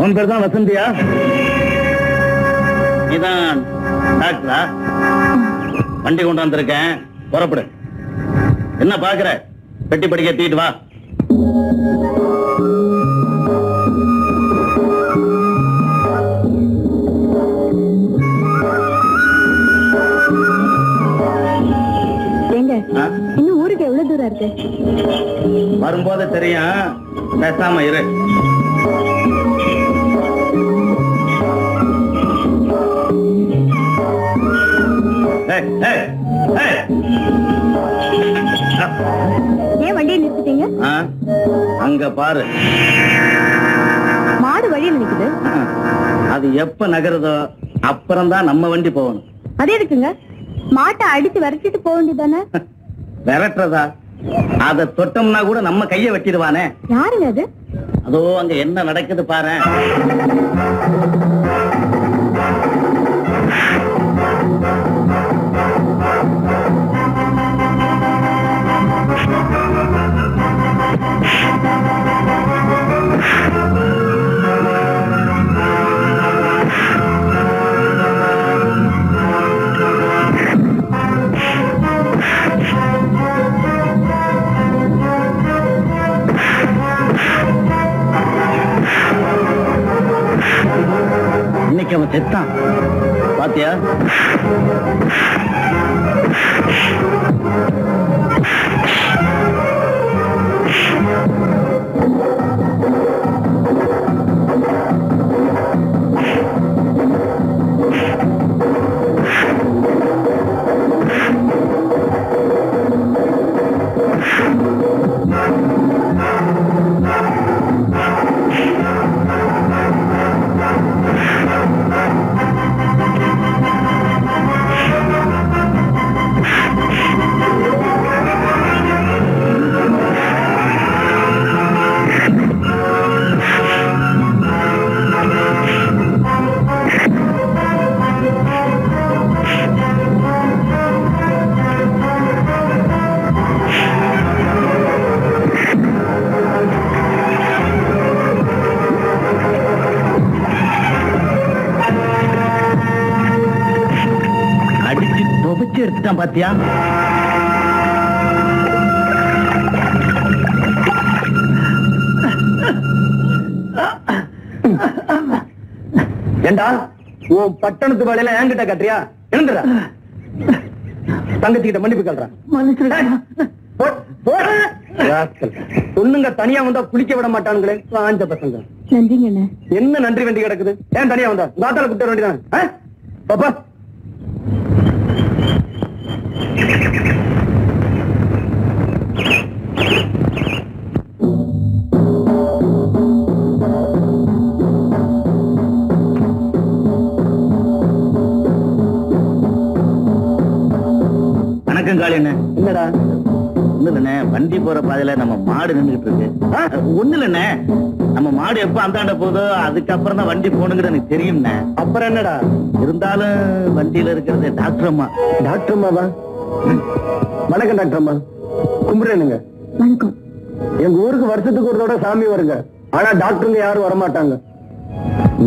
உன் பேர் தான் வசந்தியா? நீதான் டாக்டரா? வண்டி கொண்டு வந்திருக்கேன், புறப்படு. என்ன பாக்குற? பெட்டி படிக்க தீட்டு வா. இன்னும் ஊருக்கு எவ்வளவு தூரம் இருக்கு? வரும்போது தெரியும், பேசாம இரு. ஏன் வண்டியை நிறுத்திட்டீங்க? அங்க பாரு, மாடு வழியில் நிக்குது. அது எப்ப நகருதோ அப்புறம் தான் நம்ம வண்டி போகணும். அதே இருக்குங்க, மாட்டை அடிச்சு விரட்டிட்டு போக வேண்டியதானே? விரட்டுறதா? அத தொட்டோம்னா கூட நம்ம கைய வெட்டிடுவானே. யாருங்க அது? அதோ அங்க என்ன நடக்குது பாரு. இன்னைக்கு அவன் செத்தான் பாத்தியா? எடுத்துட்டான் பாத்தியா? ஏண்டா உன் பட்டணத்து வேலையில என்கிட்ட கட்டுறியா? எழுந்துடா, தங்கச்சிக்கிட்ட மன்னிப்பு கேள்றான். பொண்ணுங்க தனியா வந்தா குளிக்க விட மாட்டானுங்களே ஆஞ்ச பசங்க. நன்றிங்க. என்ன நன்றி வேண்டி கிடக்குது? ஏன் தனியா வந்தா காத்தால கூட்ட வேண்டியதான். பாப்பா என்னடா? ஒண்ணுலண்ணே, வண்டி போற பாதையில நம்ம மாடு நின்றுட்டு இருக்கு. ஒண்ணுலண்ணே, நம்ம மாடு எப்ப அந்தாண்ட போதோ அதுக்கப்புறம் தான் வண்டி போகணுங்கிறது எனக்கு தெரியும்ண்ணே. அப்புறம் என்னடா? இருந்தாலும் வண்டியில இருக்கிறது டாக்டர் அம்மா. டாக்டர் அம்மாவா? வணக்கம் டாக்டர் அம்மா. கும்பிடுறேனுங்க. வணக்கம். எங்க ஊருக்கு வருஷத்துக்கு ஒரு தடவை சாமி வருங்க. ஆனா டாக்டருங்க யாரும் வரமாட்டாங்க,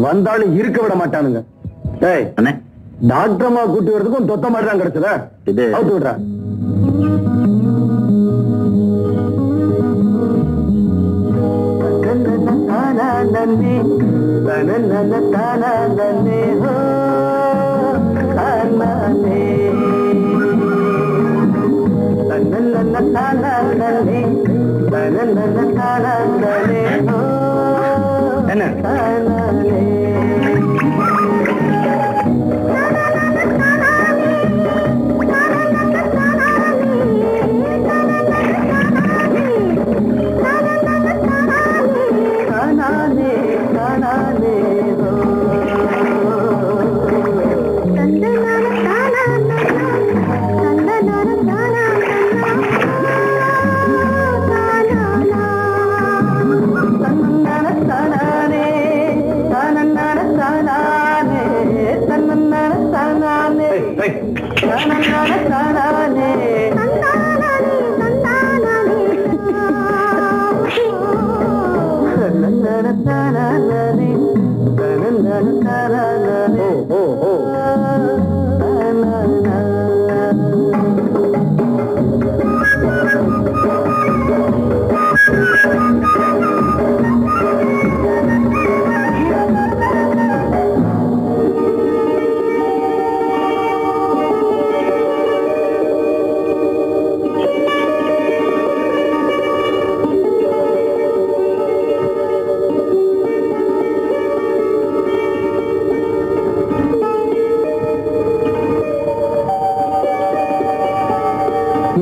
வந்தாலும் இருக்க விட மாட்டானுங்க. ஏய் அண்ணே, டாக்டர் அம்மா கூட்டி வரதுக்கும் தொத்த மாதிரி தான் கிடைச்சதா? இது அவுத்து விடுறா. என்ன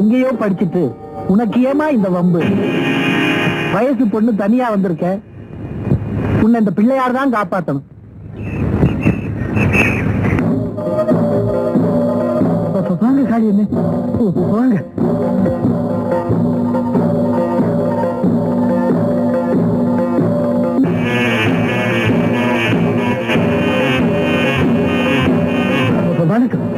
எங்கேயோ படிச்சுட்டு உனக்கு ஏமா இந்த வம்பு? வயசு பொண்ணு தனியா வந்திருக்க, உன்னை இந்த பிள்ளையார் தான் காப்பாத்தணும். வாங்க காளி என்ன வாங்க. வணக்கம்.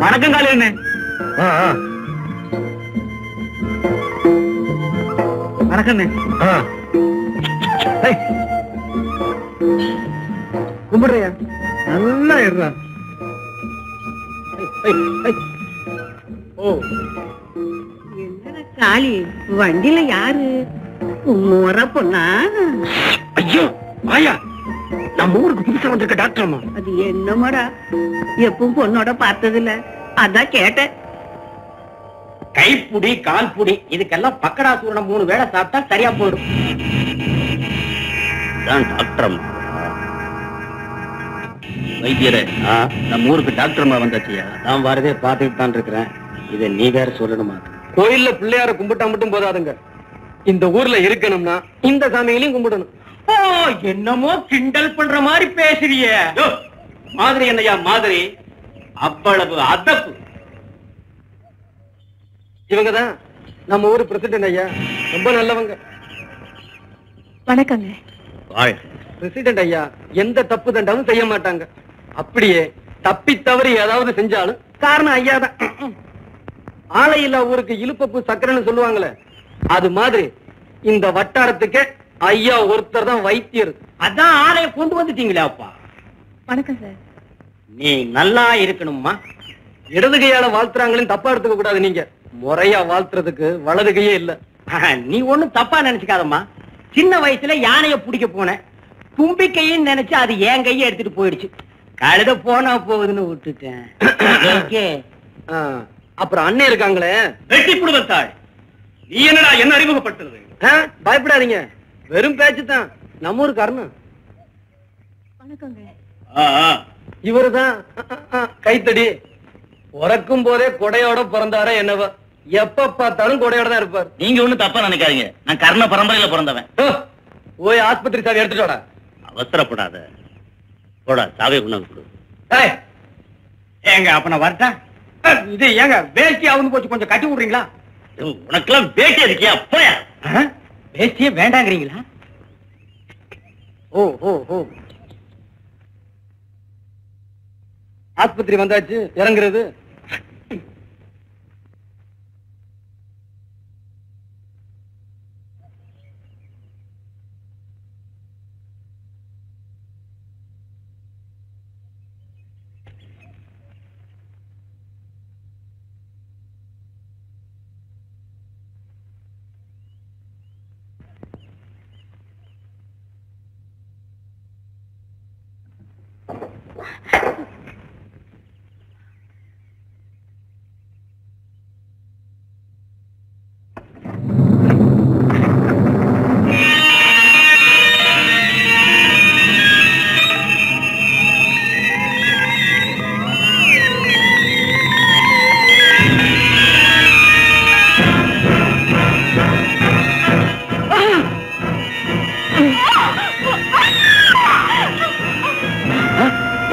வணக்கம் காலி என்ன? வணக்கம் கும்பிடுறியா? நல்லா இருறா. ஓ என்னடா காளி, வண்டியில யாரு? முற பொண்ணா? ஐயோ மாயா, நம்ம ஊருக்கு புதுசா வந்திருக்க டாக்டர் அம்மா. அது என்னமாடா, எப்பவும் பொண்ணோட பார்த்ததில்ல, அதான் கேட்டேன். கைப்புடி கால் புடி இதுக்கெல்லாம் பக்கடா சூரணம் 3 வேளை சாப்பிட்டா சரியா போயிடும். டாக்டர் அம்மா வைத்தியரே, நம்ம ஊருக்கு டாக்டர் அம்மா வந்தாச்சியா? நான் வரதே பார்த்துட்டு தான் இருக்கிறேன். இதை நீ வேற சொல்லணுமா? கோயில்ல பிள்ளையார கும்பிட்டா மட்டும் போதாதுங்க, இந்த ஊர்ல இருக்கணும்னா இந்த சாமிகளையும் கும்பிடணும். ஓ, என்னமோ கிண்டல் பண்ற மாதிரி பேசுறிய. மாதிரி என்னையா மாதிரி? அவ்வளவு அதப்பு. இவங்கதான் நம்ம ஊரு பிரசிடென்ட் ஐயா, ரொம்ப நல்லவங்க. வணக்கங்க. பிரசிடென்ட் ஐயா எந்த தப்பு தண்டாவும் செய்ய மாட்டாங்க. அப்படியே தப்பி தவறி ஏதாவது செஞ்சாலும் காரணம் ஐயா தான். ஆலையில்லா ஊருக்கு இழுப்பப்பு சக்கரைன்னு சொல்லுவாங்களே, அது மாதிரி இந்த வட்டாரத்துக்கு ஐயா ஒருத்தர் தான் வைத்தியர். அதான் ஆலையை கொண்டு வந்துட்டீங்களே அப்பா. வணக்கம் சார். நீ நல்லா இருக்கணும்மா. இடது கையால வாழ்த்துறாங்கன்னு தப்பா எடுத்துக்க கூடாது. நீங்க முறையா வாழ்த்துறதுக்கு வலது கையே இல்ல. நீ ஒண்ணும் தப்பா நினைச்சுக்காதம்மா. சின்ன வயசுல யானைய பிடிக்க போனேன், தும்பிக்கையும் நினைச்சு அது என் கையை எடுத்துட்டு போயிடுச்சு. கழுத போனா போகுதுன்னு விட்டுட்டேன். அப்புறம் அண்ணன் இருக்காங்களே, வெட்டி குடும்பத்தாள். நீ என்னடா என்ன அறிமுகப்படுத்துறது? பயப்படாதீங்க, வெறும் பேச்சு தான். நம்ம ஊருக்கு அருண். வணக்கங்க. இவருதான் கைத்தடி. பிறக்கும் போதே கொடையோட பிறந்தாரா என்னவா, எப்ப பார்த்தாலும் கொடையோட தான் இருப்பார். நீங்க ஒண்ணும் தப்பா நினைக்காதீங்க, நான் கர்ண பரம்பரையில பிறந்தவன். ஓய் ஆஸ்பத்திரி சாவி எடுத்துட்டோட. அவசரப்படாத, போடா சாவி கொண்டாந்து கொடு. ஏங்க அப்ப நான் வரட்டா? இது ஏங்க வேஷ்டி அவனு போச்சு, கொஞ்சம் கட்டி விடுறீங்களா? உனக்கெல்லாம் வேட்டி இருக்கியா? போயா, வேஷ்டியே வேண்டாங்கிறீங்களா? ஓ ஓ ஓ, ஆஸ்பத்திரி வந்தாச்சு, இறங்குறது.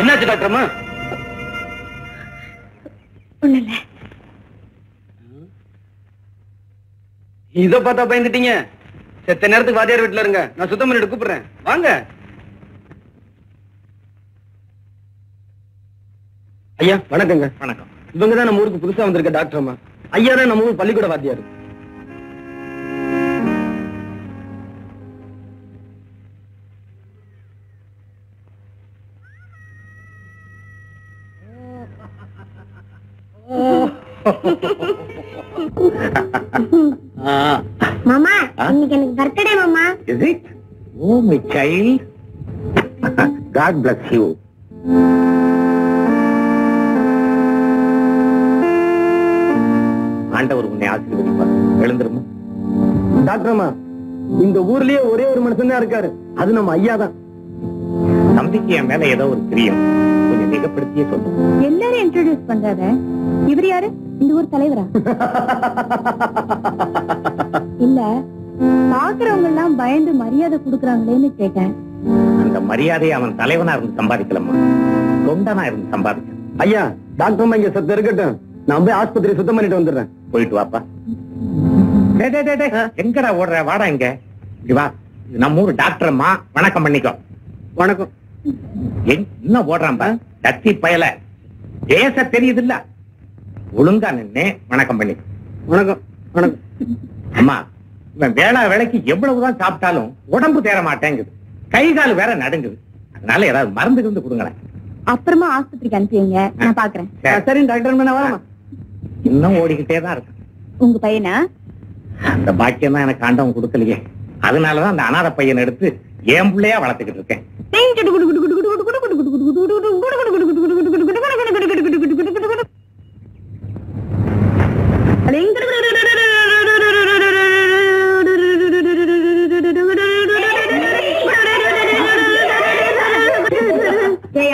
என்னாச்சு டாக்டர்மா? ஒண்ணு இல்ல. இத பார்த்தா பயந்துட்டீங்க. செத்த நேரத்துக்கு வாத்தியார் வீட்டுல இருங்க, நான் சுத்தம் பண்ணிட்டு கூப்பிடுறேன். வாங்க. ஐயா வணக்கங்க. வணக்கம். இவங்க தான் நம்ம ஊருக்கு புதுசா வந்திருக்க டாக்டர் அம்மா. ஐயா தான் நம்ம ஊர் பள்ளிக்கூட வாத்தியார். மாமா இன்னைக்கு எனக்கு பர்த்டே மாமா. Is it? Oh, my child. God bless you. ஆண்டவர் உன்னை ஆசீர்வதிப்பார். எழுந்திருமா. டாக்டர் அம்மா, இந்த ஊர்லயே ஒரே ஒரு மனுஷன் தான் இருக்காரு, அது நம்ம ஐயா தான். நம்பிக்கை என் மேல ஏதோ ஒரு பிரியம். கொஞ்சம் மிகப்படுத்தியே சொல்லும். எல்லாரும் இன்ட்ரோடியூஸ் பண்றாரு. இவர் யாரு? இந்த ஊர் தலைவரா? இல்ல, பாக்குறவங்க எல்லாம் பயந்து மரியாதை கொடுக்கறாங்களேன்னு கேட்டேன். அந்த மரியாதையை அவன் தலைவனா இருந்து சம்பாதிக்கலம்மா, தொண்டனா இருந்து சம்பாதிக்க. ஐயா, டாக்டர் அம்மா இங்க சத்த இருக்கட்டும், நான் போய் ஆஸ்பத்திரி சுத்தம் பண்ணிட்டு வந்துடுறேன். போயிட்டு வாப்பா. எங்கடா ஓடுற? வாடா இங்க. இங்க வா. இது நம்ம ஊர் டாக்டர் அம்மா. வணக்கம் பண்ணிக்கோ. வணக்கம். என்ன ஓடுறான்பா டத்தி பயல? பேச தெரியுது இல்ல? ஒழுங்கா நின்னு வணக்கம் பண்ணி. வணக்கம். வணக்கம். அம்மா, இவன் வேளைக்கு எவ்வளவுதான் சாப்பிட்டாலும் உடம்பு தேர மாட்டேங்குது, கை கால் வேற நடுங்குது. அதனால ஏதாவது மருந்து இருந்து கொடுங்களேன். அப்புறமா ஆஸ்பத்திரிக்கு அனுப்பிங்க, நான் பாக்குறேன். சரி டாக்டர் அம்மா, நான் வரேன். இன்னும் ஓடிக்கிட்டே தான் இருக்கு. உங்க பையனா? அந்த பாக்கியம் தான் எனக்கு ஆண்டவன் கொடுக்கலையே. அதனாலதான் அந்த அனாதை பையனை எடுத்து என் பிள்ளையா வளர்த்துக்கிட்டு இருக்கேன்.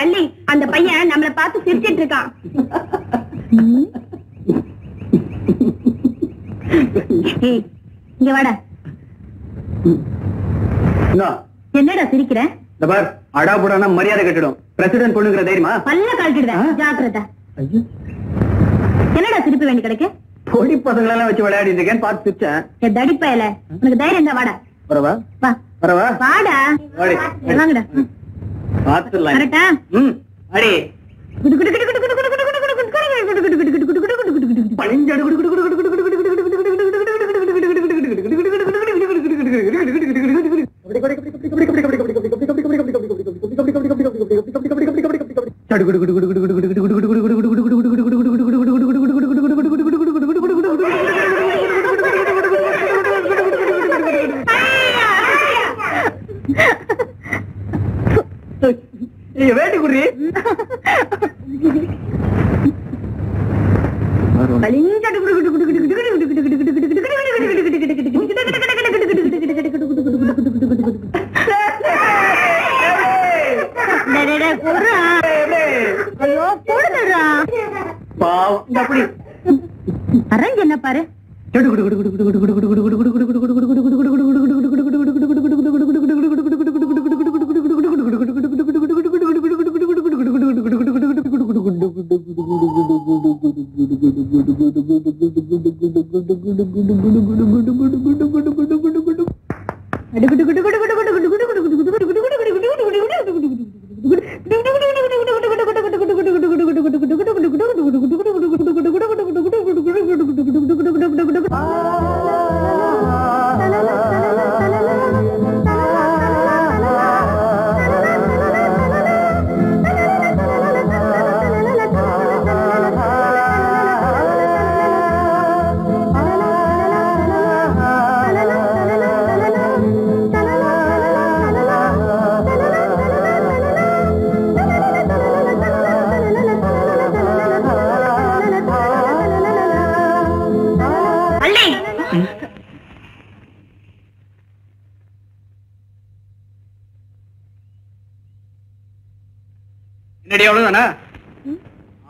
அள்ளி, அந்த பையன் நம்மளை பார்த்து சிரிச்சிட்டு இருக்கான். இங்க வாடா. என்னடா சிரிக்கிற? அடாபுடானா மரியாதை கட்டிடும். பிரசிடென்ட் பொண்ணுங்கிற தைரியமா? பல்ல கழட்டிடுவேன், ஜாக்கிரதா. என்னடா சிரிப்பு வேண்டி கிடைக்க? பொடி பசங்களெல்லாம் வச்சு விளையாடிட்டு இருக்கேன், பார்த்து சிரிச்சேன். தடிப்பயல, உனக்கு தைரியம் தான். வாடா. வரவா? வா. வரவா? வாடா. வாங்கடா. பார்த்துடலாம். கரெக்டா? அடி. வேட்டி குடி. அரேஞ்ச் என்ன பாரு. என்னடி அவ்வளவுதானா?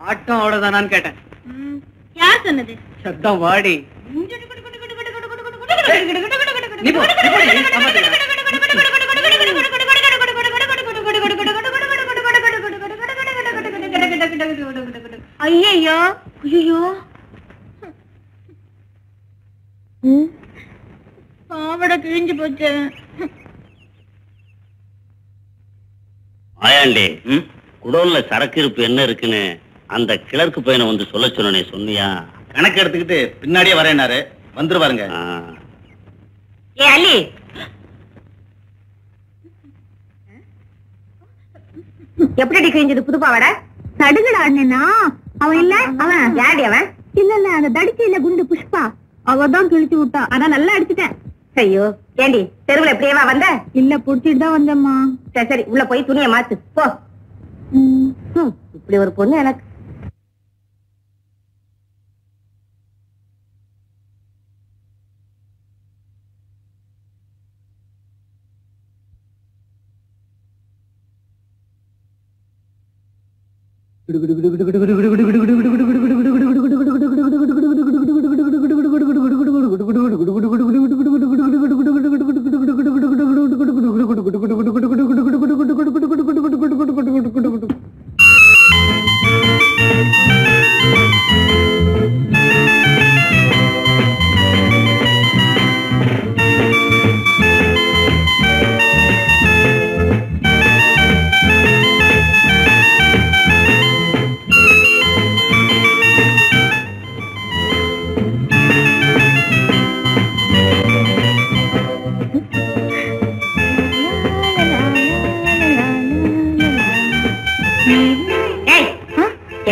ஆட்டம் அவ்வளவுதானான்னு கேட்டேன். யார் சொன்னது? சத்தம் வாடி. நீ போ, நீ போடி, காப்பாத்துங்க. ஐயோ ஐயோ பாவடை கிழிஞ்சு போச்சு. ஆயாண்டி குடோன்ல சரக்கு இருப்பு என்ன இருக்குன்னு அந்த கிளர்க்கு பையனை வந்து சொல்ல சொன்னே, சொன்னியா? கணக்கு எடுத்துக்கிட்டு பின்னாடியே வரேனாரு, வந்துருவாருங்க. ஏ அலி, எப்படி கிழிஞ்சது புது பாவாடை? சடுகுடா அண்ணனா அவன் இல்ல, அவன் யாடி அவன்? இல்ல அந்த தடிக்கையில குண்டு புஷ்பா அவதான் கிழிச்சு விட்டா. ஆனா நல்லா அடிச்சுட்டேன். ஐயோ ஏண்டி தெருவுல எப்படியேவா வந்த? இல்ல புடிச்சிட்டு தான் வந்தேம்மா. சரி சரி உள்ள போய் துணியை மாத்து போ. இப்படி ஒரு பொண்ணு எனக்கு.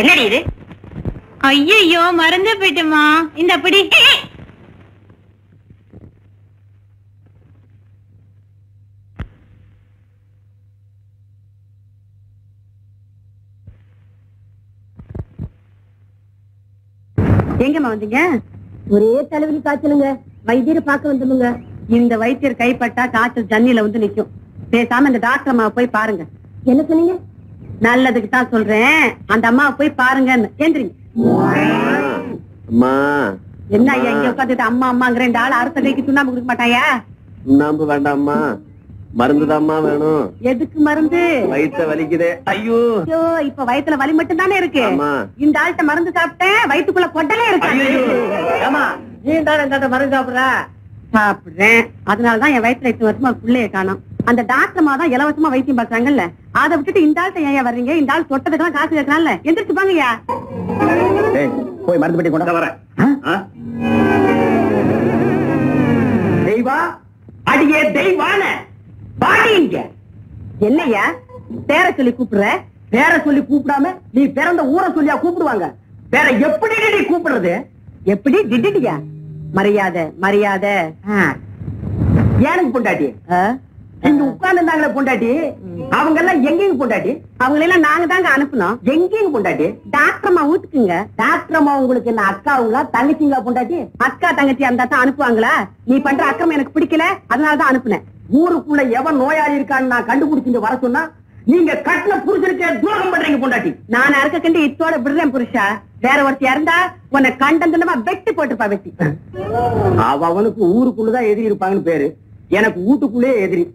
என்னடி இது? ஐயோ மறந்தே போயிட்டேமா. இந்த அப்படி எங்கம்மா வந்தீங்க? ஒரே தலைவலி காய்ச்சலுங்க, வைத்தியரை பார்க்க வந்துருங்க. இந்த வைத்தியர் கைப்பட்டா காய்ச்சல் ஜன்னில வந்து நிக்கும். பேசாம இந்த டாக்டர் அம்மாவை போய் பாருங்க. என்ன சொன்னீங்க? நல்லதுக்கு தான் சொல்றேன், அந்த அம்மாவை போய் பாருங்கன்னு. ஏந்திரிங்க. என்ன ஐயா இங்க உட்காந்துட்டு அம்மா அம்மாங்கிற இந்த ஆள் அடுத்த கைக்கு சுண்ணாம்பு கொடுக்க மாட்டாயா? சுண்ணாம்பு வேண்டாம்மா, மருந்துதாம்மா வேணும். எதுக்கு மருந்து? வயிற்ற வலிக்குதே. ஐயோ ஐயோ, இப்ப வயித்துல வலி மட்டும் தானே இருக்கு. இந்த ஆள்கிட்ட மருந்து சாப்பிட்டேன், வயிற்றுக்குள்ள கொட்டலே இருக்கு. நீ தானே மருந்து சாப்பிடுற? சாப்பிடுறேன், அதனாலதான் என் வயிற்றுல 8 வருஷமா பிள்ளைய காணோம். அந்த டாக்டர்மா தான் இலவசமா வைத்தியம் பாக்குறாங்கல்ல, அதை விட்டுட்டு இந்த ஆள்கிட்ட ஏன் வர்றீங்க? இந்த ஆள் தொட்டதுக்கெல்லாம் காசு கேட்கறான்ல, எந்திரிச்சு பாங்கய்யா. போய் மருந்து பெட்டி கொண்டு வரேன். தெய்வா, அடியே தெய்வான பாடிங்க. என்னய்யா பேரை சொல்லி கூப்பிடுற? பேரை சொல்லி கூப்பிடாம நீ பிறந்த ஊரை சொல்லியா கூப்பிடுவாங்க? வேற எப்படி நீ கூப்பிடுறது? எப்படி டிட்டியா? மரியாதை மரியாதை. ஏனுக்கு பொண்டாட்டி? இங்க உட்கார்ந்து இருந்தாங்களே பொண்டாட்டி, அவங்க எல்லாம் எங்கேயும் பொண்டாட்டி? அவங்களெல்லாம் நாங்க தாங்க அனுப்புனோம். எங்கேயும் பொண்டாட்டி? டாக்டர் அம்மா வீட்டுக்குங்க. டாக்டர் அம்மா உங்களுக்கு என்ன அக்காவுங்களா தங்கச்சிங்களா பொண்டாட்டி? அக்கா தங்கச்சி அந்த தான் அனுப்புவாங்களா? நீ பண்ற அக்கிரமம் எனக்கு பிடிக்கல, அதனாலதான் அனுப்புனேன். ஊருக்குள்ள எவன் நோயாளி இருக்கான்னு நான் கண்டுபிடிச்சு வர சொன்னா நீங்க கட்டின புருஷனுக்கே துரோகம் பண்றீங்க பொண்டாட்டி. நான் அறுக்க கண்டு இத்தோட விடுறேன் புருஷா. வேற ஒருத்தி இருந்தா உன்னை கண்டந்தனமா வெட்டி போட்டுப்பா, வெட்டி. அவனுக்கு ஊருக்குள்ளதான் எதிரி இருப்பாங்கன்னு பேரு, எனக்கு வீட்டுக்குள்ளே எதிரி.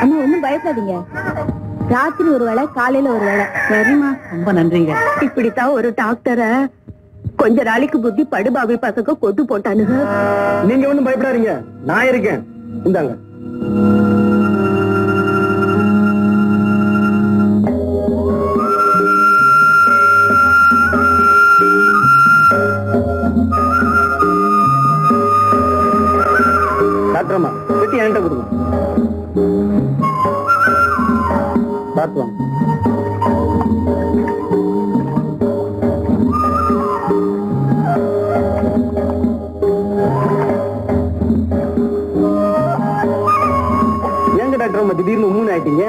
அம்மா ஒண்ணும் பயப்படாதீங்க. ராத்திரி ஒரு வேளை, காலையில ஒரு வேளை. சரிம்மா, ரொம்ப நன்றிங்க. இப்படித்தான் ஒரு டாக்டரை கொஞ்ச நாளைக்கு புத்தி படுபாவி பசங்க கொண்டு போட்டானுங்க. நீங்க ஒண்ணும் பயப்படாதீங்க, நான் இருக்கேன். இந்தாங்க. டாக்டர்மா பெட்டி என்கிட்ட கொடுங்க. டாக்டர் ஏங்க டாக்டர் திடீர்னு மூணு ஆயிட்டீங்க?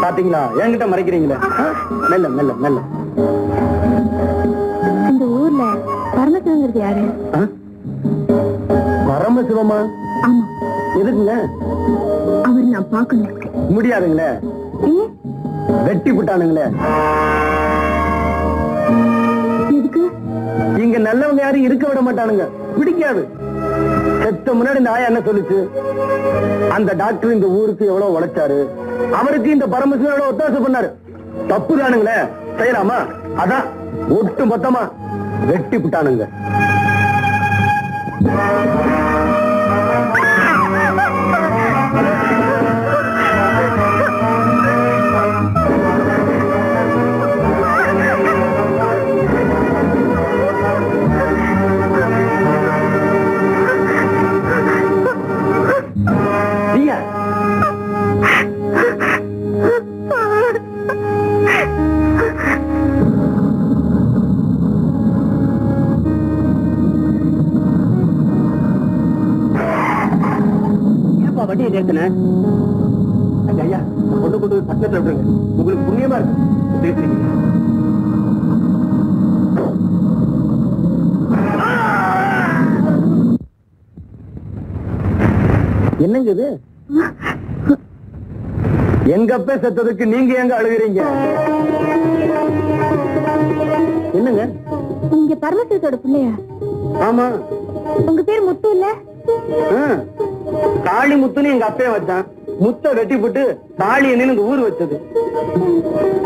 பாத்தீங்களா, என்கிட்ட மறைக்கிறீங்களே. மெல்ல மெல்ல மெல்ல. இந்த ஊர்ல பரமசிவங்கிறது யாரு? பரமசிவமா? ஆமா. எதுக்குங்க? அவர் நான் பாக்கணும். முடியாதுங்களே, வெட்டி விட்டானுங்களே. எதுக்கு? நல்லவங்க யாரும் இருக்க விட மாட்டானுங்க, பிடிக்காது. செத்த முன்னாடி இந்த ஆயா என்ன சொல்லுச்சு, அந்த டாக்டர் இந்த ஊருக்கு எவ்வளவு உழைச்சாரு, அவருக்கு இந்த பரமசிவன் எவ்வளவு ஒத்தாசை பண்ணாரு. தப்பு தானுங்களே, செய்யலாமா? அதான் ஒட்டு மொத்தமா வெட்டி விட்டானுங்க. வண்டியை கேட்கணும். ஐயா, கொண்டு கொண்டு பக்கத்துல விடுங்க, உங்களுக்கு புண்ணியமா இருக்கு. என்னங்க இது? எங்க அப்பா செத்ததுக்கு நீங்க எங்க அழுகிறீங்க? என்னங்க? நீங்க பரமசிவத்தோட பிள்ளையா? ஆமா. உங்க பேர் முத்து இல்ல? காளி முத்துன்னு எங்க அப்பே வச்சான். முத்த வெட்டி போட்டு காளி என்ன இந்த ஊர் வச்சது.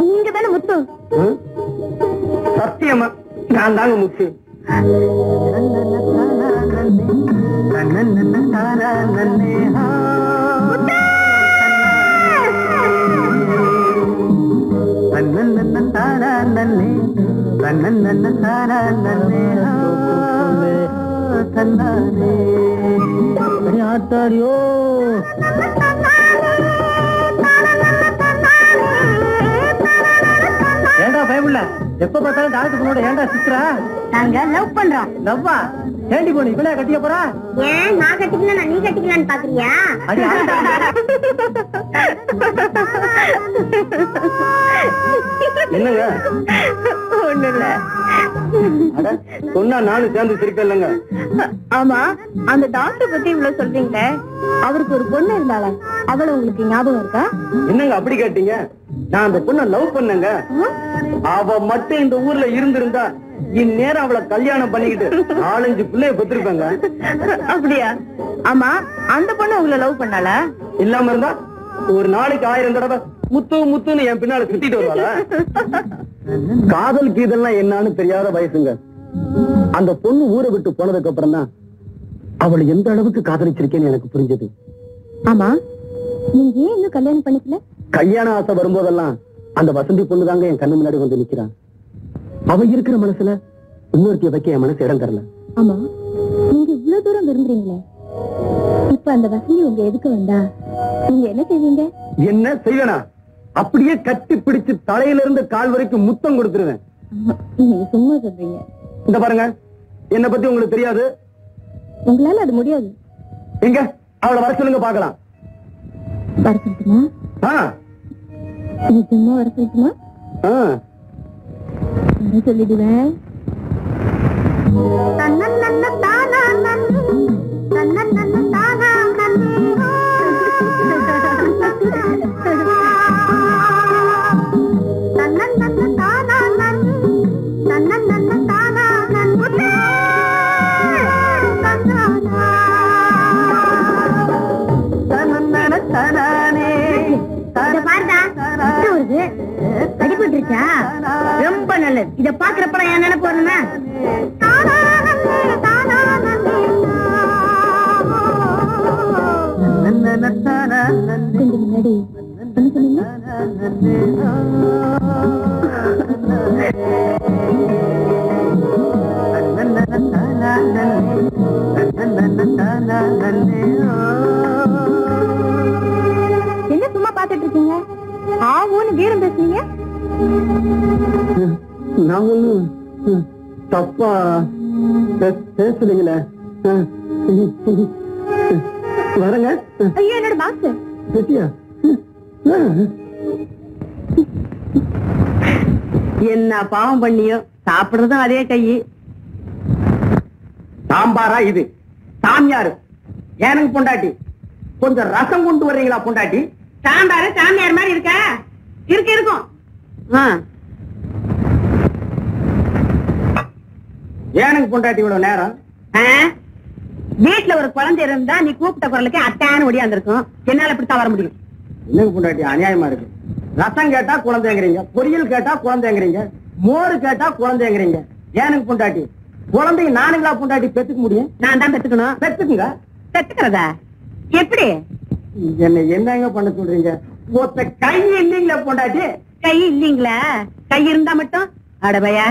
நீங்க தானே முத்து? சத்தியமா நான் தாங்க முத்து. ஆத்தாரியோ, ஏண்டா பயமுள்ள, எப்ப பார்த்தாலும் டாக்டர் பொண்ணோட ஏண்டா சித்ரா? நாங்க லவ் பண்றோம். லவ்வா? ஏண்டி பொண்ணு இவளே கட்டிய போறா? ஏன் நான் கட்டிக்கலாம், நீ கட்டிக்கலான்னு பாக்குறியா? அடி என்னங்க? ஒண்ணு இல்ல. சொன்னா நானும் சேர்ந்து சிரிப்பேன் இல்லங்க. ஆமா, அந்த டாக்டர் பத்தி இவ்வளவு சொல்றீங்களே, அவருக்கு ஒரு பொண்ணு இருந்தால அவளை உங்களுக்கு ஞாபகம் இருக்கா? என்னங்க அப்படி கேட்டீங்க? நான் அந்த பொண்ணை லவ் பண்ணங்க. அவ மட்டும் இந்த ஊர்ல இருந்திருந்தா இந்நேரம் அவளை கல்யாணம் பண்ணிக்கிட்டு 4-5 பிள்ளைய பெற்றிருப்பாங்க. அப்படியா? ஆமா, அந்த பொண்ணு உங்களை லவ் பண்ணால? இல்லாம இருந்தா ஒரு நாளைக்கு 1000 தடவை முத்து முத்துன்னு என் பின்னால சுத்திட்டு வருவாள. காதல் கீதல்லாம் என்னன்னு தெரியாத வயசுங்க. அந்த பொண்ணு ஊரை விட்டு போனதுக்கு அப்புறம் தான் அவளை எந்த அளவுக்கு காதலிச்சிருக்கேன்னு எனக்கு புரிஞ்சது. ஆமா, நீங்க ஏன் இன்னும் கல்யாணம் பண்ணிக்கல? கல்யாண ஆசை வரும்போதெல்லாம் அந்த வசந்தி பொண்ணு தாங்க என் கண்ணு முன்னாடி வந்து நிக்கிறான். அவ இருக்கிற மனசுல இன்னொருத்திய வைக்க என் மனசு இடம் தரல. ஆமா, நீங்க இவ்வளவு தூரம் விரும்புறீங்களே, இப்ப அந்த வசந்தி உங்க எதுக்கு வந்தா நீங்க என்ன செய்வீங்க? என்ன செய்வேனா? அப்படியே கட்டி பிடிச்சு தலையில இருந்து கால் வரைக்கும் முத்தம் கொடுத்துருவேன். நீங்க சும்மா சொல்றீங்க. இந்த பாருங்க, என்ன பத்தி உங்களுக்கு தெரியாது. உங்களால அது முடியாது. எங்க அவளை வர சொல்லுங்க பாக்கலாம். வர சொல்லட்டுமா? நிஜமா வர சொல்லட்டுமா? வர சொல்லிடுவேன். அடிபட்டுருச்சா? ரொம்ப நல்லது. இத பாக்குறப்ப என் நினைப்பு வரணுமே. கொஞ்சம் முன்னாடி என்ன சொன்னீங்க? என்ன சும்மா பாத்துட்டு இருக்கீங்க? ஆவோன்னு வீரம் பேசுனீங்க. நான் ஒண்ணு தப்பா பேசுறீங்களே. வரங்க. ஐயோ, என்னோட பாக்ஸ். என்ன பாவம் பண்ணியோ, சாப்பிடுறதும் அதே கை. சாம்பாரா இது? சாமியாரு எனக்கு பொண்டாட்டி. கொஞ்சம் ரசம் கொண்டு வர்றீங்களா பொண்டாட்டி? சாம்பாரு சாமியார் மாதிரி இருக்கா? இருக்கும். ஏனுங்க பொண்டாட்டி இவ்வளவு நேரம்? வீட்டுல ஒரு குழந்தை இருந்தா நீ கூப்பிட்ட குரலுக்கு அத்தான்னு ஒடியாந்துருக்கும். என்னால இப்படித்தான் வர முடியும். என்னங்க பொண்டாட்டி அநியாயமா இருக்கு. ரசம் கேட்டா குழந்தைங்கிறீங்க, பொரியல் கேட்டா குழந்தைங்கிறீங்க, மோரு கேட்டா குழந்தைங்கிறீங்க. ஏனுங்க பொண்டாட்டி குழந்தைங்க நானுங்களா பொண்டாட்டி பெத்துக்க முடியும்? நான் தான் பெத்துக்கணும். பெத்துக்குங்க. பெத்துக்கிறதா எப்படி? என்ன என்னங்க பண்ண சொல்றீங்க? ஒத்த கை இல்லீங்களா பொண்டாட்டி? கை இல்லீங்களா? கை இருந்தா மட்டும் அடபையா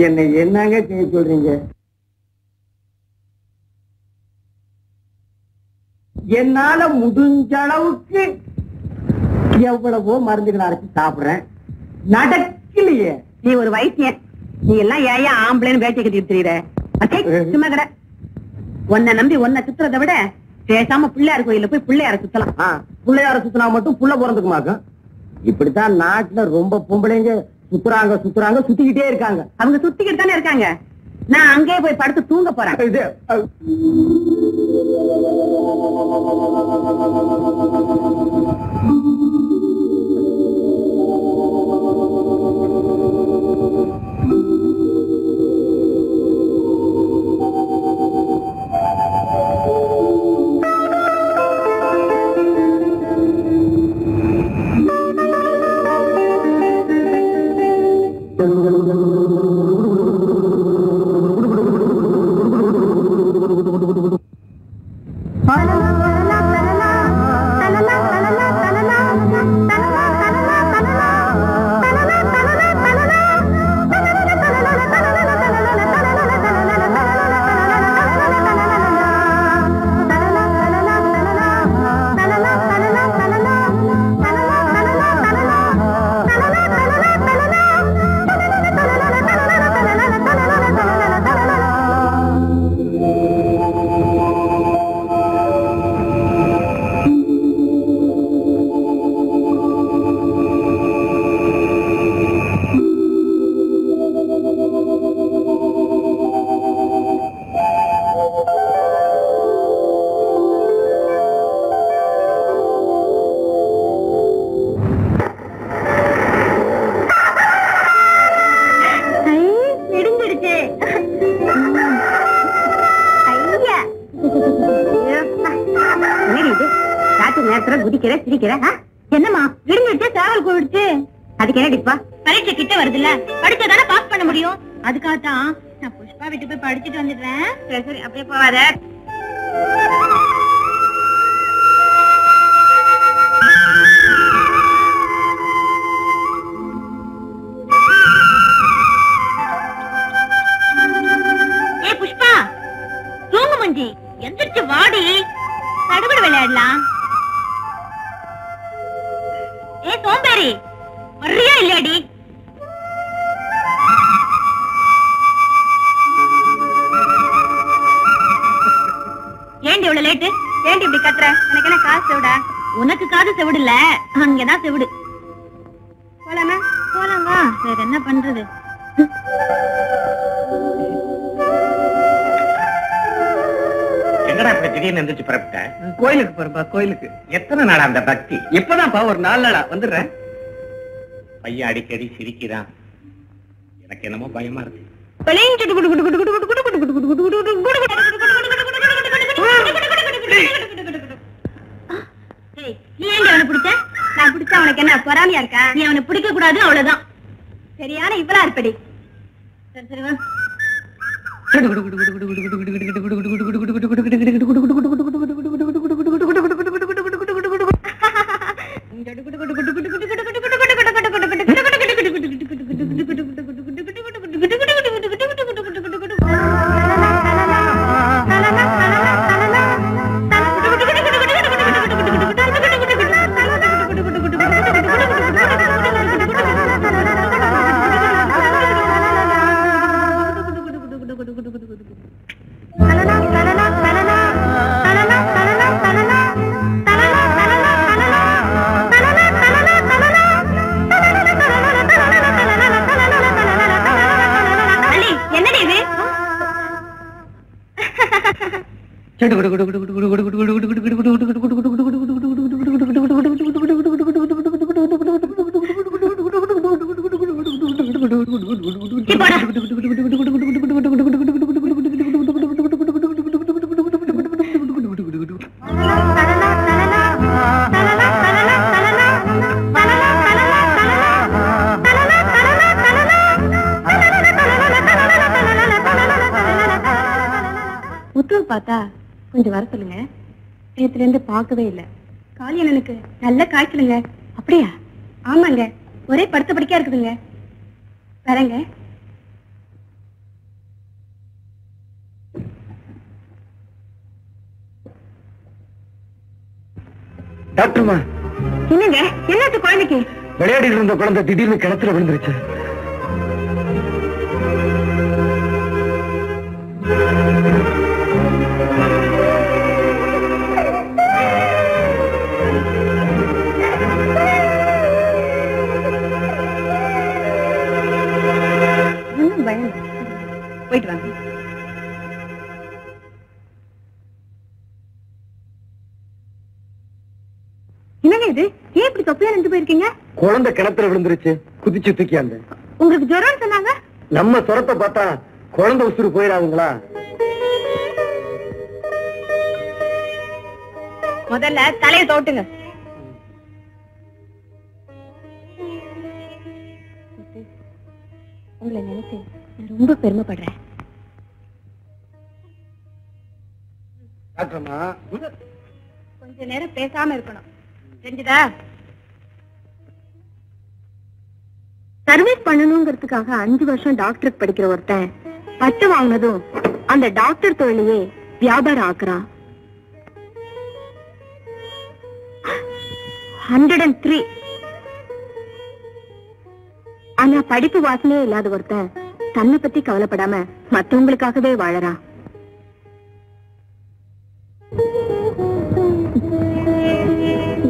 என்ன என்னங்க செய்ய சொல்றீங்க? என்னால முடிஞ்ச அளவுக்கு எவ்வளவோ மருந்துகளை அரைச்சு சாப்பிடுறேன், நடக்கலையே. நீ ஒரு வைத்தியன். நீ எல்லாம் ஏன் ஆம்பளைன்னு வேட்டை கட்டிட்டு தெரியுற? சும்மா கடை. உன்னை நம்பி உன்னை சுத்துறதை விட பேசாம பிள்ளையார் கோயில போய் பிள்ளையார சுத்தலாம். பிள்ளையார சுத்தினா மட்டும் புள்ள பிறந்துக்குமாக்கும். இப்படித்தான் நாட்டுல ரொம்ப பொம்பளைங்க சுத்துறாங்க சுத்துறாங்க சுத்திக்கிட்டே இருக்காங்க. அவங்க சுத்திக்கிட்டு தானே இருக்காங்க. நான் அங்கேயே போய் படுத்து தூங்க போறேன். இது என்னமா விடுங்கிட்டு டிராவல் போயிடுச்சு. அதுக்கு என்ன டிப்பா? பரீட்சை கிட்ட வருதுல்ல, படிச்சாதானே பாஸ் பண்ண முடியும். அதுக்காகத்தான் நான் புஷ்பா வீட்டு போய் படிச்சுட்டு வந்துடுறேன். சரி சரி, அப்படியே போவாத. ஏ புஷ்பா, தூங்கு மஞ்சி, எந்திரிச்சு வாடி, தடுபடி விளையாடலாம். ஏ சோம்பேறி, வர்றியா இல்லையாடி? ஏண்டி இவ்வளவு லேட்டு? ஏண்டி இப்படி கத்துற? எனக்கு என்ன காசு செவிடா? உனக்கு காது செவிடு இல்ல, அங்கதான் செவிடு. போலாமா? போலாம் வா. வேற என்ன பண்றது? எங்கடா இப்ப திடீர்னு எந்திரிச்சு புறப்பட்டேன்? கோயிலுக்கு போறப்பா, கோயிலுக்கு. எத்தனை நாள் அந்த பக்தி? இப்பதான்ப்பா ஒரு 4 நாளா வந்துடுறேன். பையன் அடிக்கடி சிரிக்கிறான், எனக்கு என்னமோ பயமா இருக்கு. நீ ஏன் அவனை பிடிச்ச? நான் பிடிச்ச அவனுக்கு என்ன பொறாமையா இருக்கா? நீ அவனை பிடிக்க கூடாது, அவ்வளவுதான். சரியான இவளா இருப்படி. சரி சரி வா. பார்த்தா கொஞ்சம் வர சொல்லுங்க. நேத்துல இருந்து பார்க்கவே இல்லை. காளியண்ணனுக்கு நல்ல காய்ச்சலுங்க. அப்படியா? ஆமாங்க, ஒரே படுத்த படிக்கா இருக்குதுங்க. வரேங்க. டாக்டர்மா, என்னங்க என்னாச்சு குழந்தைக்கு? விளையாடிட்டு இருந்த குழந்தை திடீர்னு கிணத்துல விழுந்துருச்சு. ஒன்றும் பயம் இல்லை. போயிட்டு வாங்க. என்னங்க இது? ஏன் இப்படி தொப்பையா நின்று போயிருக்கீங்க? குழந்தை கிணத்துல விழுந்துருச்சு, குதிச்சு தூக்கியாந்து. உங்களுக்கு ஜுரம் சொன்னாங்க. நம்ம சொரத்தை பார்த்தா குழந்தை உசுறு போயிடாதுங்களா? முதல்ல தலையை தோட்டுங்க. உங்களை நினைச்சு நான் ரொம்ப பெருமைப்படுறேன். டாக்டர்மா, கொஞ்ச நேரம் பேசாம இருக்கணும், தெரிஞ்சுதா? சர்வீஸ் பண்ணணுங்கிறதுக்காக 5 வருஷம் டாக்டருக்கு படிக்கிற ஒருத்தன் பட்டு வாங்கினதும் அந்த டாக்டர் தொழிலையே வியாபாரம் ஆக்குறான். 103. ஆனா படிப்பு வாசனையே இல்லாத ஒருத்தன் தன்னை பத்தி கவலைப்படாம மத்தவங்களுக்காகவே வாழறான்.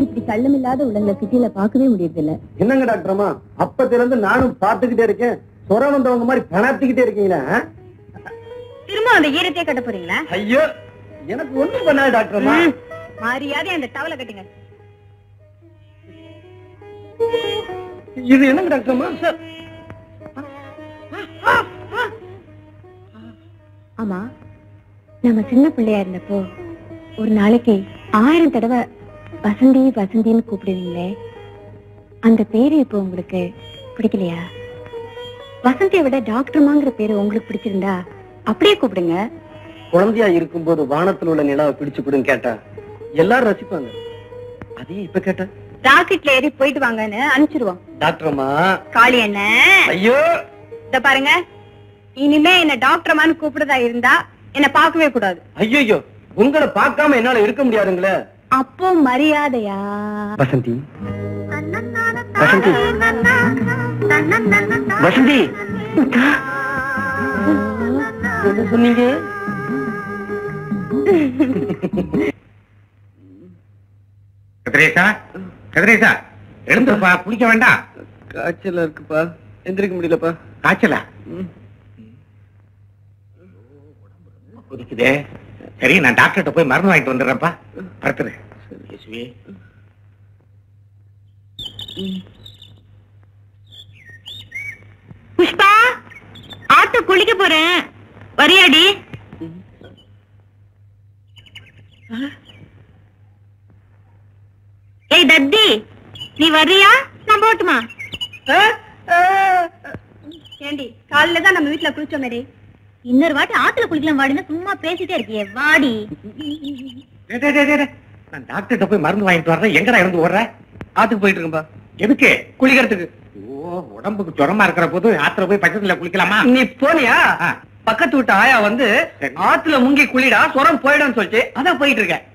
இப்படி கள்ளம் இல்லாத உள்ளங்களை சிட்டியில பார்க்கவே முடியறது இல்ல. என்னங்க டாக்டர்மா, அப்பத்துல இருந்து நானும் பாத்துக்கிட்டே இருக்கேன். சொர வந்தவங்க மாதிரி பணாத்திக்கிட்டே இருக்கீங்களா? திரும்ப அந்த ஈரத்தையே கட்ட போறீங்களா? ஐயோ, எனக்கு ஒண்ணும் பண்ணாது டாக்டர்மா. மரியாதை அந்த டவலை கட்டுங்க. இது என்னங்க டாக்டர்மா? ஆமா, நம்ம சின்ன பிள்ளையா இருந்தப்போ ஒரு நாளைக்கு 1000 தடவை வசந்தி வசந்தின்னு கூப்பிடுவீங்களே, அந்த பேரு இப்போ உங்களுக்கு பிடிக்கலையா? வசந்தியை விட டாக்டர்மாங்கிற பேரு உங்களுக்கு பிடிச்சிருந்தா அப்படியே கூப்பிடுங்க. குழந்தையா இருக்கும்போது வானத்துல உள்ள நிலாவை பிடிச்சு கொடுன்னு கேட்டா எல்லாரும் ரசிப்பாங்க. அதே இப்ப கேட்டா ராக்கெட்ல ஏறி போயிட்டு வாங்கன்னு அனுப்பிச்சிருவோம். டாக்டர்மா, காளி என்ன? ஐயோ, இத பாருங்க, இனிமே என்ன டாக்டர்மான்னு கூப்பிடுறதா இருந்தா என்ன பார்க்கவே கூடாது. ஐயோ, உங்களை பார்க்காம என்னால இருக்க முடியாதுங்களே. அப்போ மரியாதையா? வசந்தி, வசந்தி, வசந்தி, என்ன சொன்னீங்க? கதிரேசா, கதிரேசா, எழுந்துப்பா, குளிக்க வேண்டாம். காய்ச்சலா இருக்குப்பா, எந்திரிக்க முடியலப்பா. காய்ச்சலா? குதிக்குதே. சரி, நான் டாக்டர்கிட்ட போய் மருந்து வாங்கிட்டு வந்துடுறேன்ப்பா. படுத்துரு. புஷ்பா, ஆட்டோ குளிக்க போறேன், வரியாடி? ஏய் தத்தி, நீ வர்றியா? நான் போட்டுமா? ஏண்டி, காலையில தான் நம்ம வீட்டுல குளிச்சோம் மேரி. இன்னொரு வாட்டி ஆத்துல குளிக்கலாம் வாடினா சும்மா பேசிட்டே இருக்கியே, வாடி. நான் டாக்டர்கிட்ட போய் மருந்து வாங்கிட்டு வர்றேன். எங்கடா இருந்து ஓடுற? ஆத்துக்கு போயிட்டு இருக்கேன்பா. எதுக்கு? குளிக்கிறதுக்கு. ஓ, உடம்புக்கு ஜுரமா இருக்கிற போது ஆத்துல போய் பக்கத்துல குளிக்கலாமா? நீ போனியா? பக்கத்து வீட்டு ஆயா வந்து சரி. ஆத்துல முங்கி குளிடா, சொரம் போயிடும் சொல்லிட்டு அதான் போயிட்டு இருக்கேன்.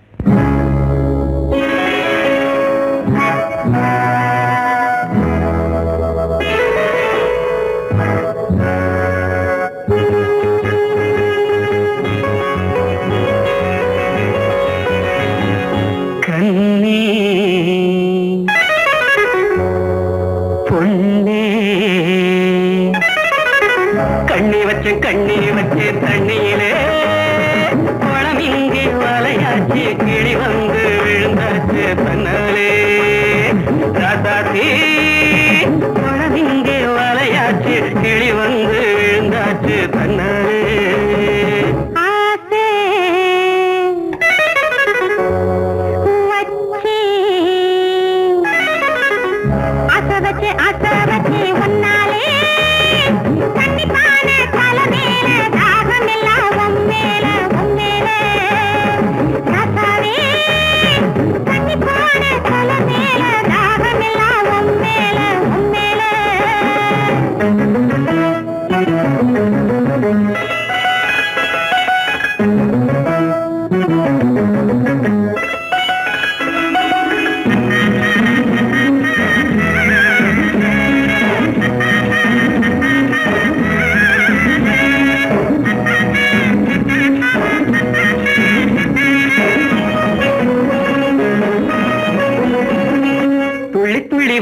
கண்ணே பொன்னே, கண்ணி வச்சு தண்ணியிலே குளம் இங்கே வலையாச்சு, கிளி வந்து விழுந்தாச்சு தன்னாலே. ராசாத்தி, குளம் இங்கே வலையாச்சு, கிளி வந்து விழுந்தாச்சு தன்னாலே. கண்டிப்பான தலை மேல தாகம் எல்லாம் உன் மேல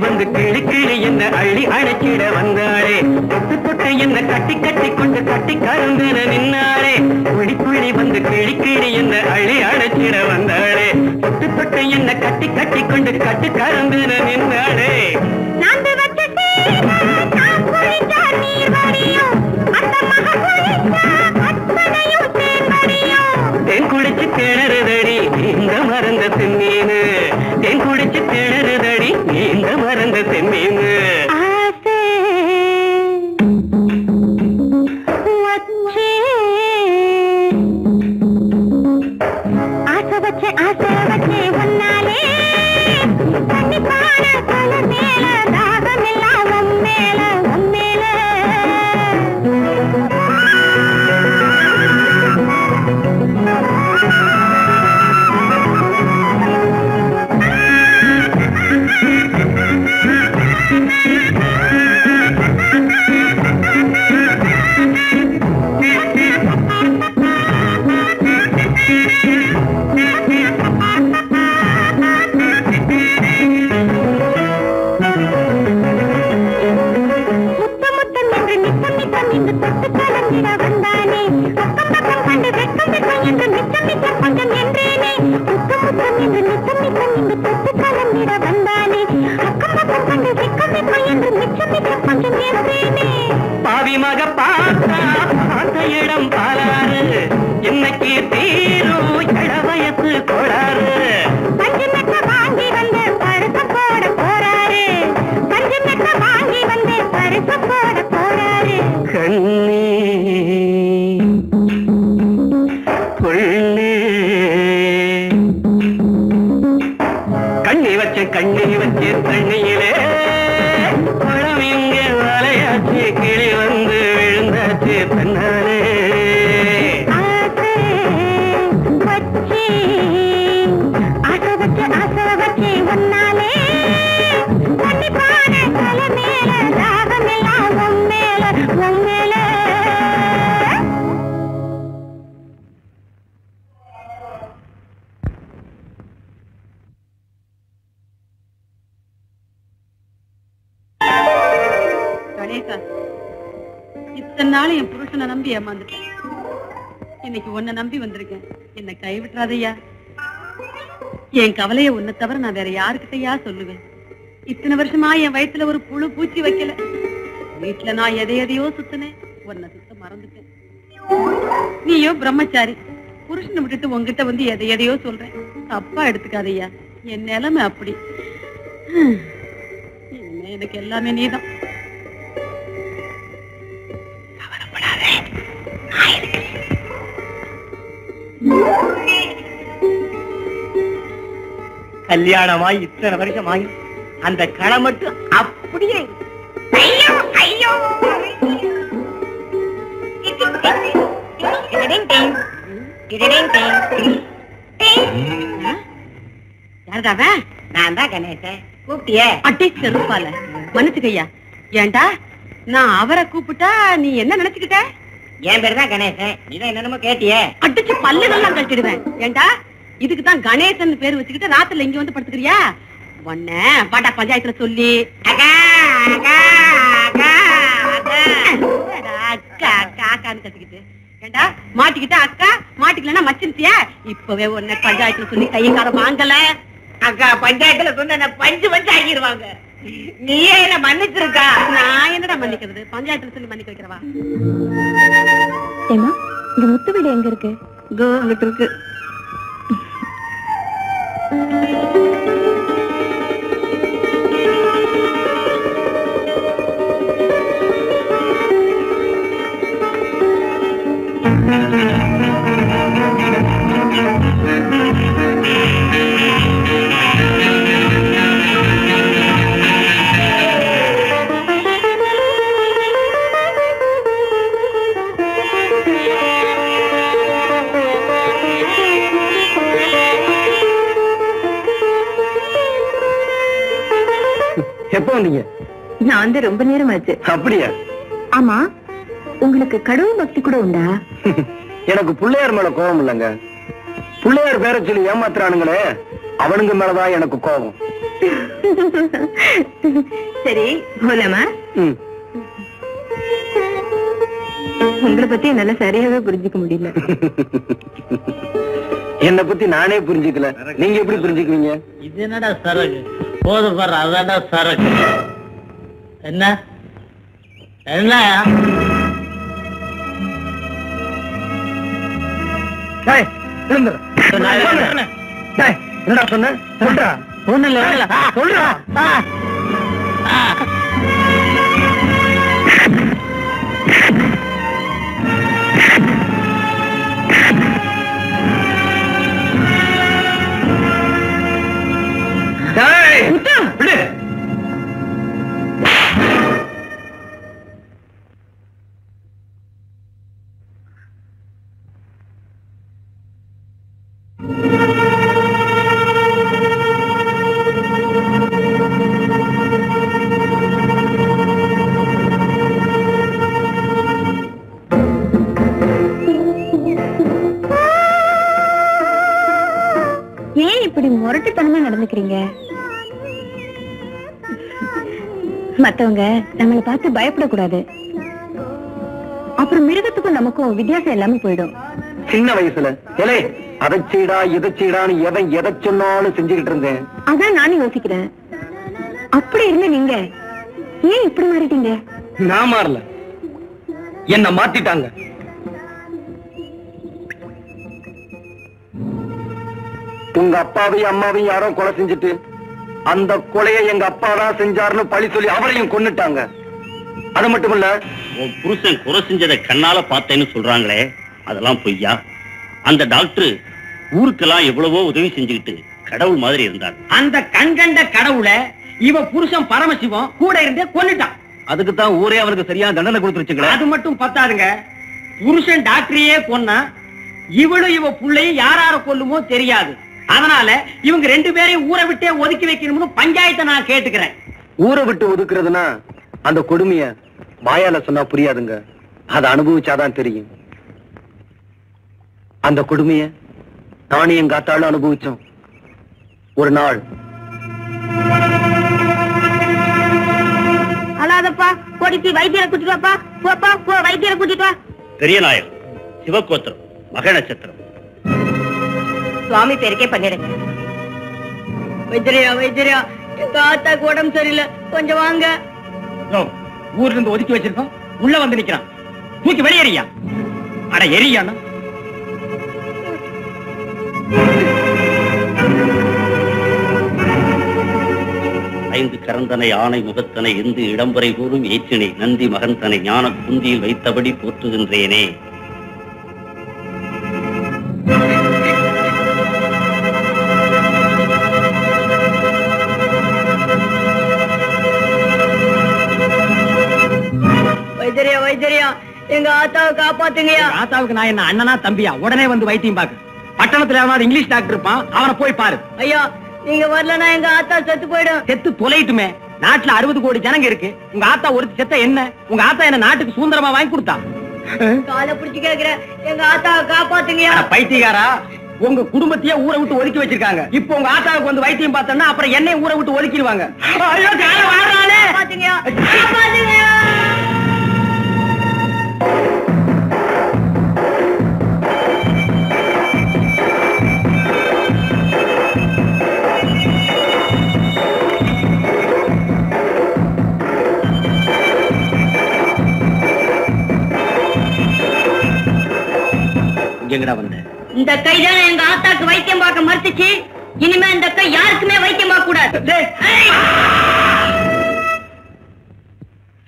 வந்து கிளி கிளி என்ன அள்ளி அணைச்சிட வந்தாளே, தொட்டு தொட்டு என்ன கட்டி கட்டி கொண்டு கட்டி கருந்தன நின்னாளே. துள்ளி துள்ளி வந்து கிளி கிளி என்ன அள்ளி அணைச்சிட வந்தாளே, தொட்டு தொட்டு என்ன கட்டி கட்டி கொண்டு கட்டி கருந்தன நின்னாளே. தேன் குடிச்சு திணறுதடி இந்த மறந்த செம்மீனு, தேன் குடிச்சு திணறுதடி இந்த மறந்த செம்மீனு. பாவி மக பார்த்தா பார்த்த இடம் பாலாறு, இன்னைக்கு தீரும் இள வயசு கோளாறு. பஞ்சு மெட்ட வாங்கி வந்து பருத்த போட போறாரு, பஞ்சு மெட்ட வாங்கி வந்து பருத்த போட போறாரு. கண்ணே கொள்ளே கண்ணி வச்சு தண்ணியிலே பழம் இங்கே வலையாச்சு, கிளி வந்து விழுந்தாச்சு தன்னாலே. இத்தனை நாள் என் புருஷனை நம்பி ஏமாந்துட்டேன், இன்னைக்கு உன்னை நம்பி வந்திருக்கேன். என்னை கைவிட்டுறாதையா. என் கவலைய உன்னை தவிர நான் வேற யாருக்கிட்டயா சொல்லுவேன்? இத்தனை வருஷமா என் வயிற்றுல ஒரு புழு பூச்சி வைக்கல. வீட்டுல நான் எதையோ சுத்தினேன், உன்னை சுத்த மறந்துட்டேன். நீயோ பிரம்மச்சாரி, புருஷனை விட்டுட்டு உங்ககிட்ட வந்து எதையோ சொல்றேன். தப்பா எடுத்துக்காதையா, என் நிலைமை அப்படி. எனக்கு எல்லாமே நீதான். கல்யாணமாய் இத்தனை வருஷமாய் அந்த களை மட்டும் அப்படியே. நான் தான் கணேசன். கூப்பிட்டியே அட்டி செருப்பால மன்னிச்சுக்கையா. ஏண்டா நான் அவரை கூப்பிட்டா நீ என்ன நினைச்சுக்கிட்ட? என் பேரு தான் கணேசன், நீதான் என்னென்னமோ கேட்டியே. அடிச்சு பல்லுகள்லாம் கட்டிடுவேன். ஏண்டா இதுக்குதான் கணேசன் பேர் வச்சுக்கிட்டு ராத்திரில இங்க வந்து படுத்துக்கிறியா? ஒன்ன பாட்டா பஞ்சாயத்துல சொல்லி அக்கா அக்கா அக்கா அக்கா அக்கான்னு கத்திக்கிட்டு. ஏண்டா மாட்டிக்கிட்ட அக்கா, மாட்டிக்கலன்னா மச்சிருச்சியா? இப்பவே உன்ன பஞ்சாயத்துல சொல்லி கையங்காரம் வாங்கல. அக்கா பஞ்சாயத்துல சொன்ன பஞ்சு பஞ்சு ஆகிடுவாங்க. நீயே என்ன மன்னிச்சிருக்கா? நான் என்னடா மன்னிக்கிறது? பஞ்சாயத்துல சொல்லி மன்னிக்க வைக்கிறவா? ஏமா இந்த முத்து வீடு எங்க இருக்கு? அங்கிட்டு இருக்கு. எப்ப வந்தீங்க? நான் வந்து ரொம்ப நேரம் ஆச்சு. அப்படியா? ஆமா, உங்களுக்கு கடவுள் பக்தி கூட உண்டா? எனக்கு பிள்ளையார் மேல கோபம் இல்லைங்க. பிள்ளையார் பேரை சொல்லி ஏமாத்துறானுங்களே, அவனுங்க மேலதான் எனக்கு கோபம். சரி, போலாமா? உங்களை பத்தி என்னால சரியாவே புரிஞ்சுக்க முடியல. என்ன பத்தி நானே புரிஞ்சுக்கல, நீங்க எப்படி புரிஞ்சுக்குவீங்க? இது என்னடா சரக்கு? போது பாரு, அதான்டா சரக்கு. என்ன என்ன என்னடா சொன்ன? சொல்றா. ஒண்ணு இல்ல, சொல்றா. ஏன் இப்படி முரட்டுத்தனமா நடந்துக்கிறீங்க? மத்தவங்க நம்மளை பார்த்து பயப்படக்கூடாது. அப்புறம் மிருகத்துக்கும் நமக்கும் வித்தியாசம் எல்லாமே போயிடும். சின்ன வயசுல எலே அதை செய்டா இதை செய்டான்னு எதை சொன்னாலும் செஞ்சுக்கிட்டு இருந்தேன். அதான் நானும் யோசிக்கிறேன். அப்படி இருந்த நீங்க ஏன் இப்படி மாறிட்டீங்க? நான் மாறல, என்ன மாத்திட்டாங்க. உங்க அப்பாவையும் அம்மாவையும் யாரோ கொலை செஞ்சுட்டு அந்த கொலையை எங்க அப்பா தான் செஞ்சாருன்னு பழி சொல்லி அவரையும் கொன்னுட்டாங்க. அது மட்டும் இல்ல, உன் புருஷன் குறை செஞ்சதை கண்ணால பார்த்தேன்னு சொல்றாங்களே, அதெல்லாம் பொய்யா? அந்த டாக்டர் ஊருக்கெல்லாம் எவ்வளவோ உதவி செஞ்சுக்கிட்டு கடவுள் மாதிரி இருந்தார். அந்த கண்கண்ட கடவுளை இவ புருஷன் பரமசிவம் கூட இருந்தே கொன்னுட்டான். அதுக்கு தான் ஊரே அவனுக்கு சரியான தண்டனை கொடுத்துருச்சுங்களா? அது மட்டும் பத்தாதுங்க, புருஷன் டாக்டரையே கொன்னா இவளும் இவ புள்ளையும் யாரார கொல்லுமோ தெரியாது. அதனால இவங்க ரெண்டு பேரையும் ஊரை விட்டே ஒதுக்கி வைக்கணும்னு பஞ்சாயத்தை நான் கேட்டுக்கிறேன். ஊரை விட்டு ஒதுக்குறதுன்னா அந்த கொடுமைய வாயால சொன்னா புரியாதுங்க, அதை அனுபவிச்சாதான் தெரியும். அந்த கொடுமைய நானும் எங்க ஆத்தாலும் அனுபவிச்சோம். ஒரு நாள் அழாதப்பா, கோடிக்கு வைத்தியரை கூட்டிட்டு வாப்பா. போப்பா, போ, வைத்தியரை கூட்டிட்டு வா. பெரிய நாயர், சிவகோத்திரம், மக நட்சத்திரம். சுவாமி பேருக்கே பண்ணிடுங்க. வைத்தியரியா, எங்க ஆத்தாக்கு உடம்பு சரியில்லை, கொஞ்சம் வாங்க. ஊர்ல இருந்து ஒதுக்கி வச்சிருக்கோம், உள்ள வந்து நிக்கிறான். தூக்கி வெளியேறியா? அட எரியானா? ஐந்து கரந்தனை ஆணை முகத்தனை எந்த இடம்பரை கூறும் ஏற்றினை நந்தி மகந்தனை ஞான குந்தியில் வைத்தபடி போற்றுகின்றேனே. வைத்தியரியா, எங்க ஆத்தாவை காப்பாத்துங்கயா. ஆத்தாவுக்கு நான் என்ன அண்ணனா தம்பியா? உடனே வந்து வைத்தியம் பாக்கு. பட்டணத்துல எவனாவது இங்கிலீஷ் டாக்டர் இருப்பான், அவனை போய் பாரு. ஐயா, நீங்க வரலன்னா எங்க ஆத்தா செத்து போயிடும். செத்து தொலைட்டுமே, நாட்டுல 60 கோடி ஜனங்க இருக்கு. உங்க ஆத்தா ஒரு செத்த என்ன? உங்க ஆத்தா என்ன நாட்டுக்கு சுதந்திரமா வாங்கி கொடுத்தா? காலை பிடிச்சு கேக்குறேன், எங்க ஆத்தாவை காப்பாத்துங்கயா. பைத்தியக்காரா, உங்க குடும்பத்தையே ஊரை விட்டு ஒதுக்கி வச்சிருக்காங்க. இப்போ உங்க ஆத்தாவுக்கு வந்து வைத்தியம் பார்த்தோம்னா அப்புறம் என்னையும் ஊரை விட்டு ஒதுக்கிடுவாங்க. காப்பாத்துங்கயா, காப்பாத்துங்கயா. எங்கடா வந்த? இந்த கைதான எங்க ஆத்தாக்கு வைத்தியம் பார்க்க மறுத்துச்சு. இனிமே இந்த கை யாருக்குமே வைத்தியம் பார்க்க கூடாது.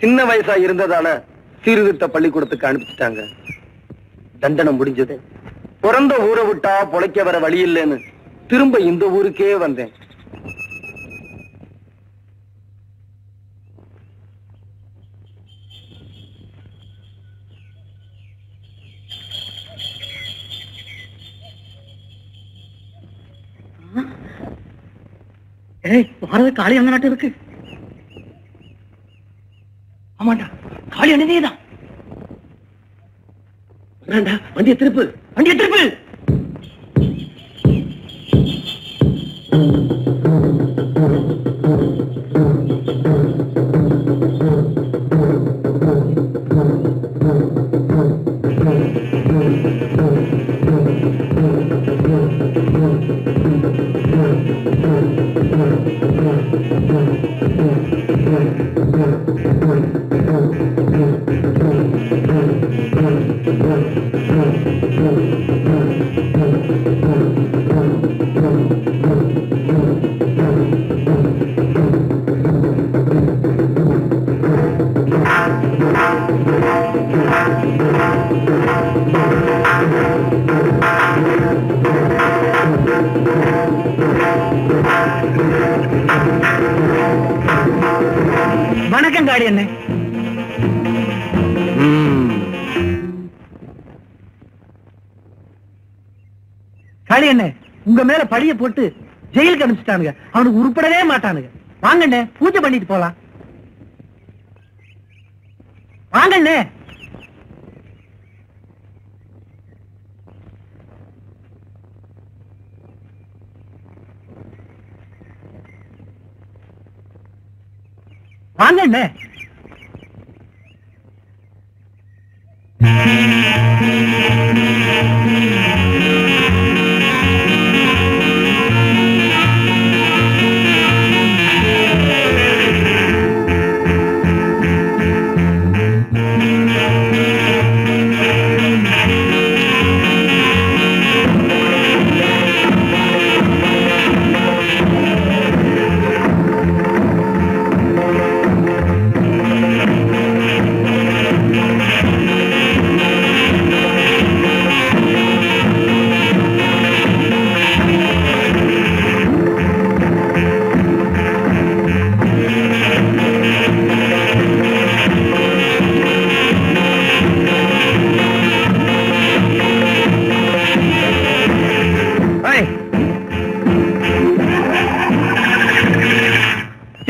சின்ன வயசா இருந்ததால சீர்திருத்த பள்ளிக்கூடத்துக்கு அனுப்பிச்சிட்டாங்க. தண்டனை முடிஞ்சது. பிறந்த ஊரை விட்டா பொழைக்க வர வழி இல்லைன்னு திரும்ப இந்த ஊருக்கே வந்தேன். பாரத காளி அந்த நாட்டு இருக்கு. காளியண்ணே நீதான். வண்டியை திருப்பு, வண்டியை திருப்பு. வணக்கம் காடி என்ன. காளி என்ன, உங்க மேல பழிய போட்டு ஜெயிலுக்கு அனுப்பிச்சிட்டானுங்க. அவனுக்கு உருப்படவே மாட்டானுங்க. வாங்கண்ணே, பூஜை பண்ணிட்டு போலாம். வாங்கண்ணே. வாங்கண்ணே.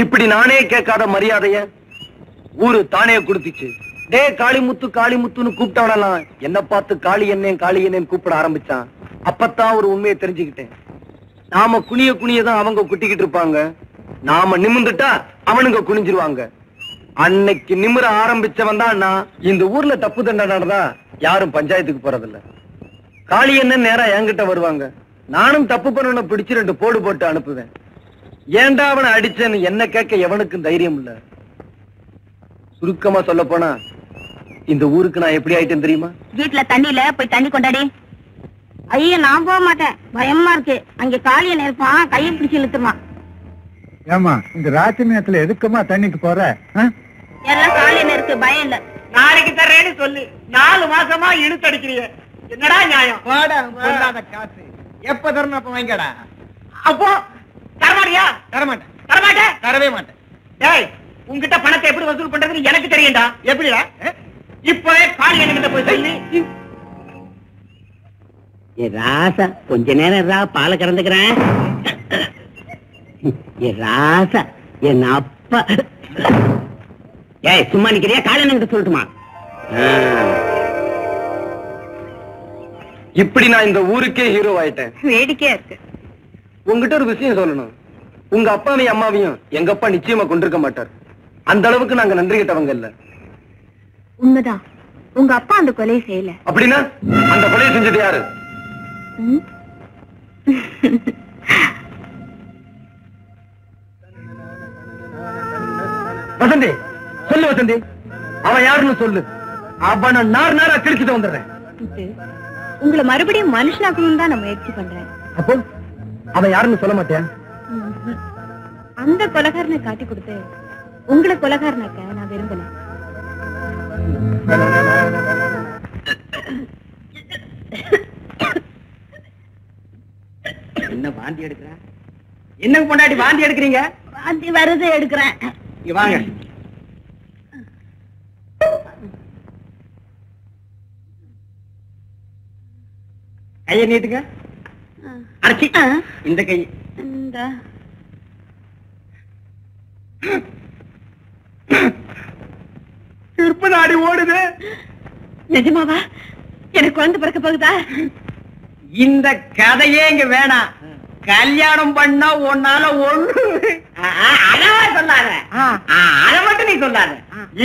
இப்படி நானே கேட்காத மரியாதைய ஊரு தானே கொடுத்துச்சு. டே காளிமுத்து காளிமுத்துன்னு கூப்பிட்டவனெல்லாம் என்ன பார்த்து காளி என்னேன் காளி என்னேன்னு கூப்பிட ஆரம்பிச்சான். அப்பத்தான் ஒரு உண்மையை தெரிஞ்சுக்கிட்டேன். நாம குனிய குனியதான் அவங்க குட்டிக்கிட்டு இருப்பாங்க, நாம நிமிந்துட்டா அவனுங்க குனிஞ்சிருவாங்க. அன்னைக்கு நிமிர ஆரம்பிச்சவன் தான் நான். இந்த ஊர்ல தப்பு தண்டை நடந்தா யாரும் பஞ்சாயத்துக்கு போறதில்ல. காளி என்ன நேரா என்கிட்ட வருவாங்க. நானும் தப்பு பண்ணவனை பிடிச்சு 2 போடு போட்டு அனுப்புவேன். ஏண்டா அவனை அடிச்சேன்னு என்ன கேட்க எவனுக்கும் தைரியம் இல்ல. சுருக்கமா சொல்ல போனா இந்த ஊருக்கு நான் எப்படி ஆயிட்டேன் தெரியுமா? வீட்டுல தண்ணியில போய் தண்ணி கொண்டாடி. ஐயா நான் போக மாட்டேன், பயமா இருக்கு. அங்க காளியன் இருப்பான், கையை பிடிச்சு இழுத்துமா. ஏமா இந்த ராத்திரி நேரத்துல எதுக்குமா தண்ணிக்கு போற? எல்லாம் காளியன் இருக்கு, பயம் இல்ல. நாளைக்கு தர்றேன்னு சொல்லு. 4 மாசமா இழுத்து அடிக்கிறீங்க, என்னடா நியாயம்? காசு எப்ப தரணும் அப்ப வாங்கடா. அப்போ தரமாட்டியா? தரமாட்டேன். தரமாட்டேன்? தரவே மாட்டேன். டேய், உன்கிட்ட பணத்தை எப்படி வசூல் பண்றதுன்னு எனக்கு தெரியும்டா. எப்படிடா? இப்பவே காளியன் கிட்ட போய் சொல்லி. ஏ ராசா, கொஞ்ச நேரம் பாலை கறந்துக்கிறேன். ஏ ராசா, என் அப்பா. ஏய் சும்மா நிக்கிறியா? காளியன் சொல்லட்டுமா? இப்படி நான் இந்த ஊருக்கே ஹீரோ ஆயிட்டேன். வேடிக்கையா இருக்கு. உங்ககிட்ட ஒரு விஷயம் சொல்லணும். உங்க அப்பாவையும் அம்மாவையும் எங்க அப்பா நிச்சயமா கொண்டிருக்க மாட்டார். அந்த அளவுக்கு நாங்க நன்றி கிட்டவங்க இல்ல. உண்மைதான், உங்க அப்பா அந்த கொலையை செய்யல. அப்படின்னா அந்த கொலையை செஞ்சது யாரு? வசந்தி, சொல்லு வசந்தி, அவன் யாருன்னு சொல்லு. அவனை நார் நாரா கிழிச்சுட்டு வந்துடுறேன். உங்களை மறுபடியும் மனுஷனாக்கணும் தான் நான் முயற்சி பண்றேன். அப்போ அவன் யாருன்னு சொல்ல மாட்டேன். அந்த கொலைகாரனை காட்டி கொடுத்து உங்களை கொலைகாரனாக்க நான் விரும்பல. என்ன வாந்தி எடுக்கிற? என்ன பொண்டாட்டி வாந்தி எடுக்கிறீங்க? வாந்தி வருது, எடுக்கிறேன். இங்க வாங்க. கையை நீட்டுங்க. அரைச்சி இந்த கை. இப்பதான் நாடி ஓடுது. நிஜமாவா? எனக்கு குழந்தை பிறக்க போகுதா? இந்த கதையே இங்க வேணாம். கல்யாணம் பண்ணா உன்னால ஒண்ணு அளவா சொல்லாத. அதை மட்டும் நீ சொல்லாத.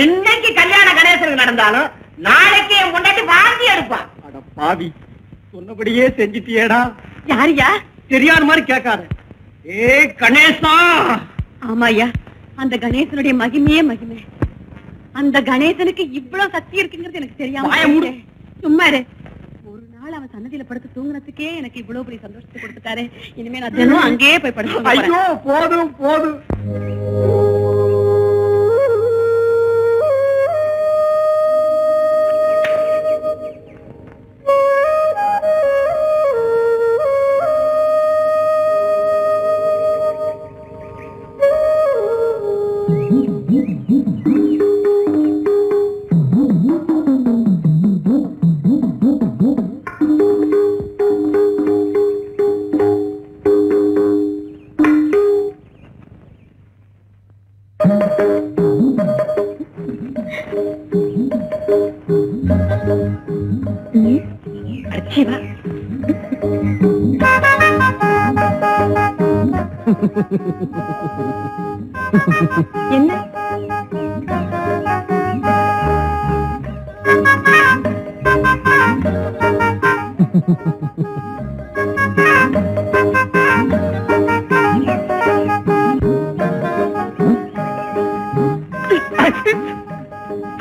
இன்னைக்கு கல்யாண கணேசனுக்கு நடந்தாலும் நாளைக்கு என் முன்னாடி வாந்தி எடுப்பான். அட பாவி, சொன்னபடியே செஞ்சிட்டியேடா. யாரியா? தெரியாத மாதிரி கேட்காத. ஏ கணேசா. ஆமாய்யா, அந்த கணேசனுடைய மகிமையே மகிமை. அந்த கணேசனுக்கு இவ்வளவு சக்தி இருக்குங்கிறது எனக்கு தெரியாம. சும்மா இரு. ஒரு நாள் அவன் சன்னதியில படுத்து தூங்குறதுக்கே எனக்கு இவ்வளவு பெரிய சந்தோஷத்தை கொடுத்துட்டாரு. இனிமே நான் தினம் அங்கேயே போய் படுத்து. ஐயோ போதும் போதும். என்ன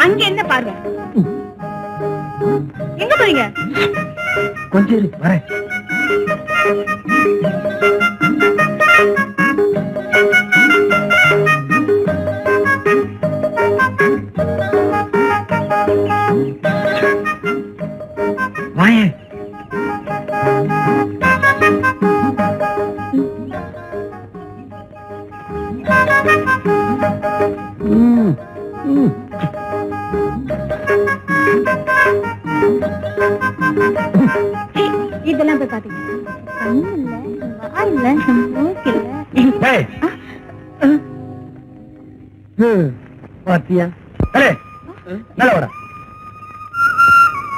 அங்க என்ன பாருங்க. எங்க போறீங்க? கொஞ்சம் வரேன். வாயேன். இதெல்லாம் போய் பாத்தீங்க. பாத்தியா? நல்ல வர.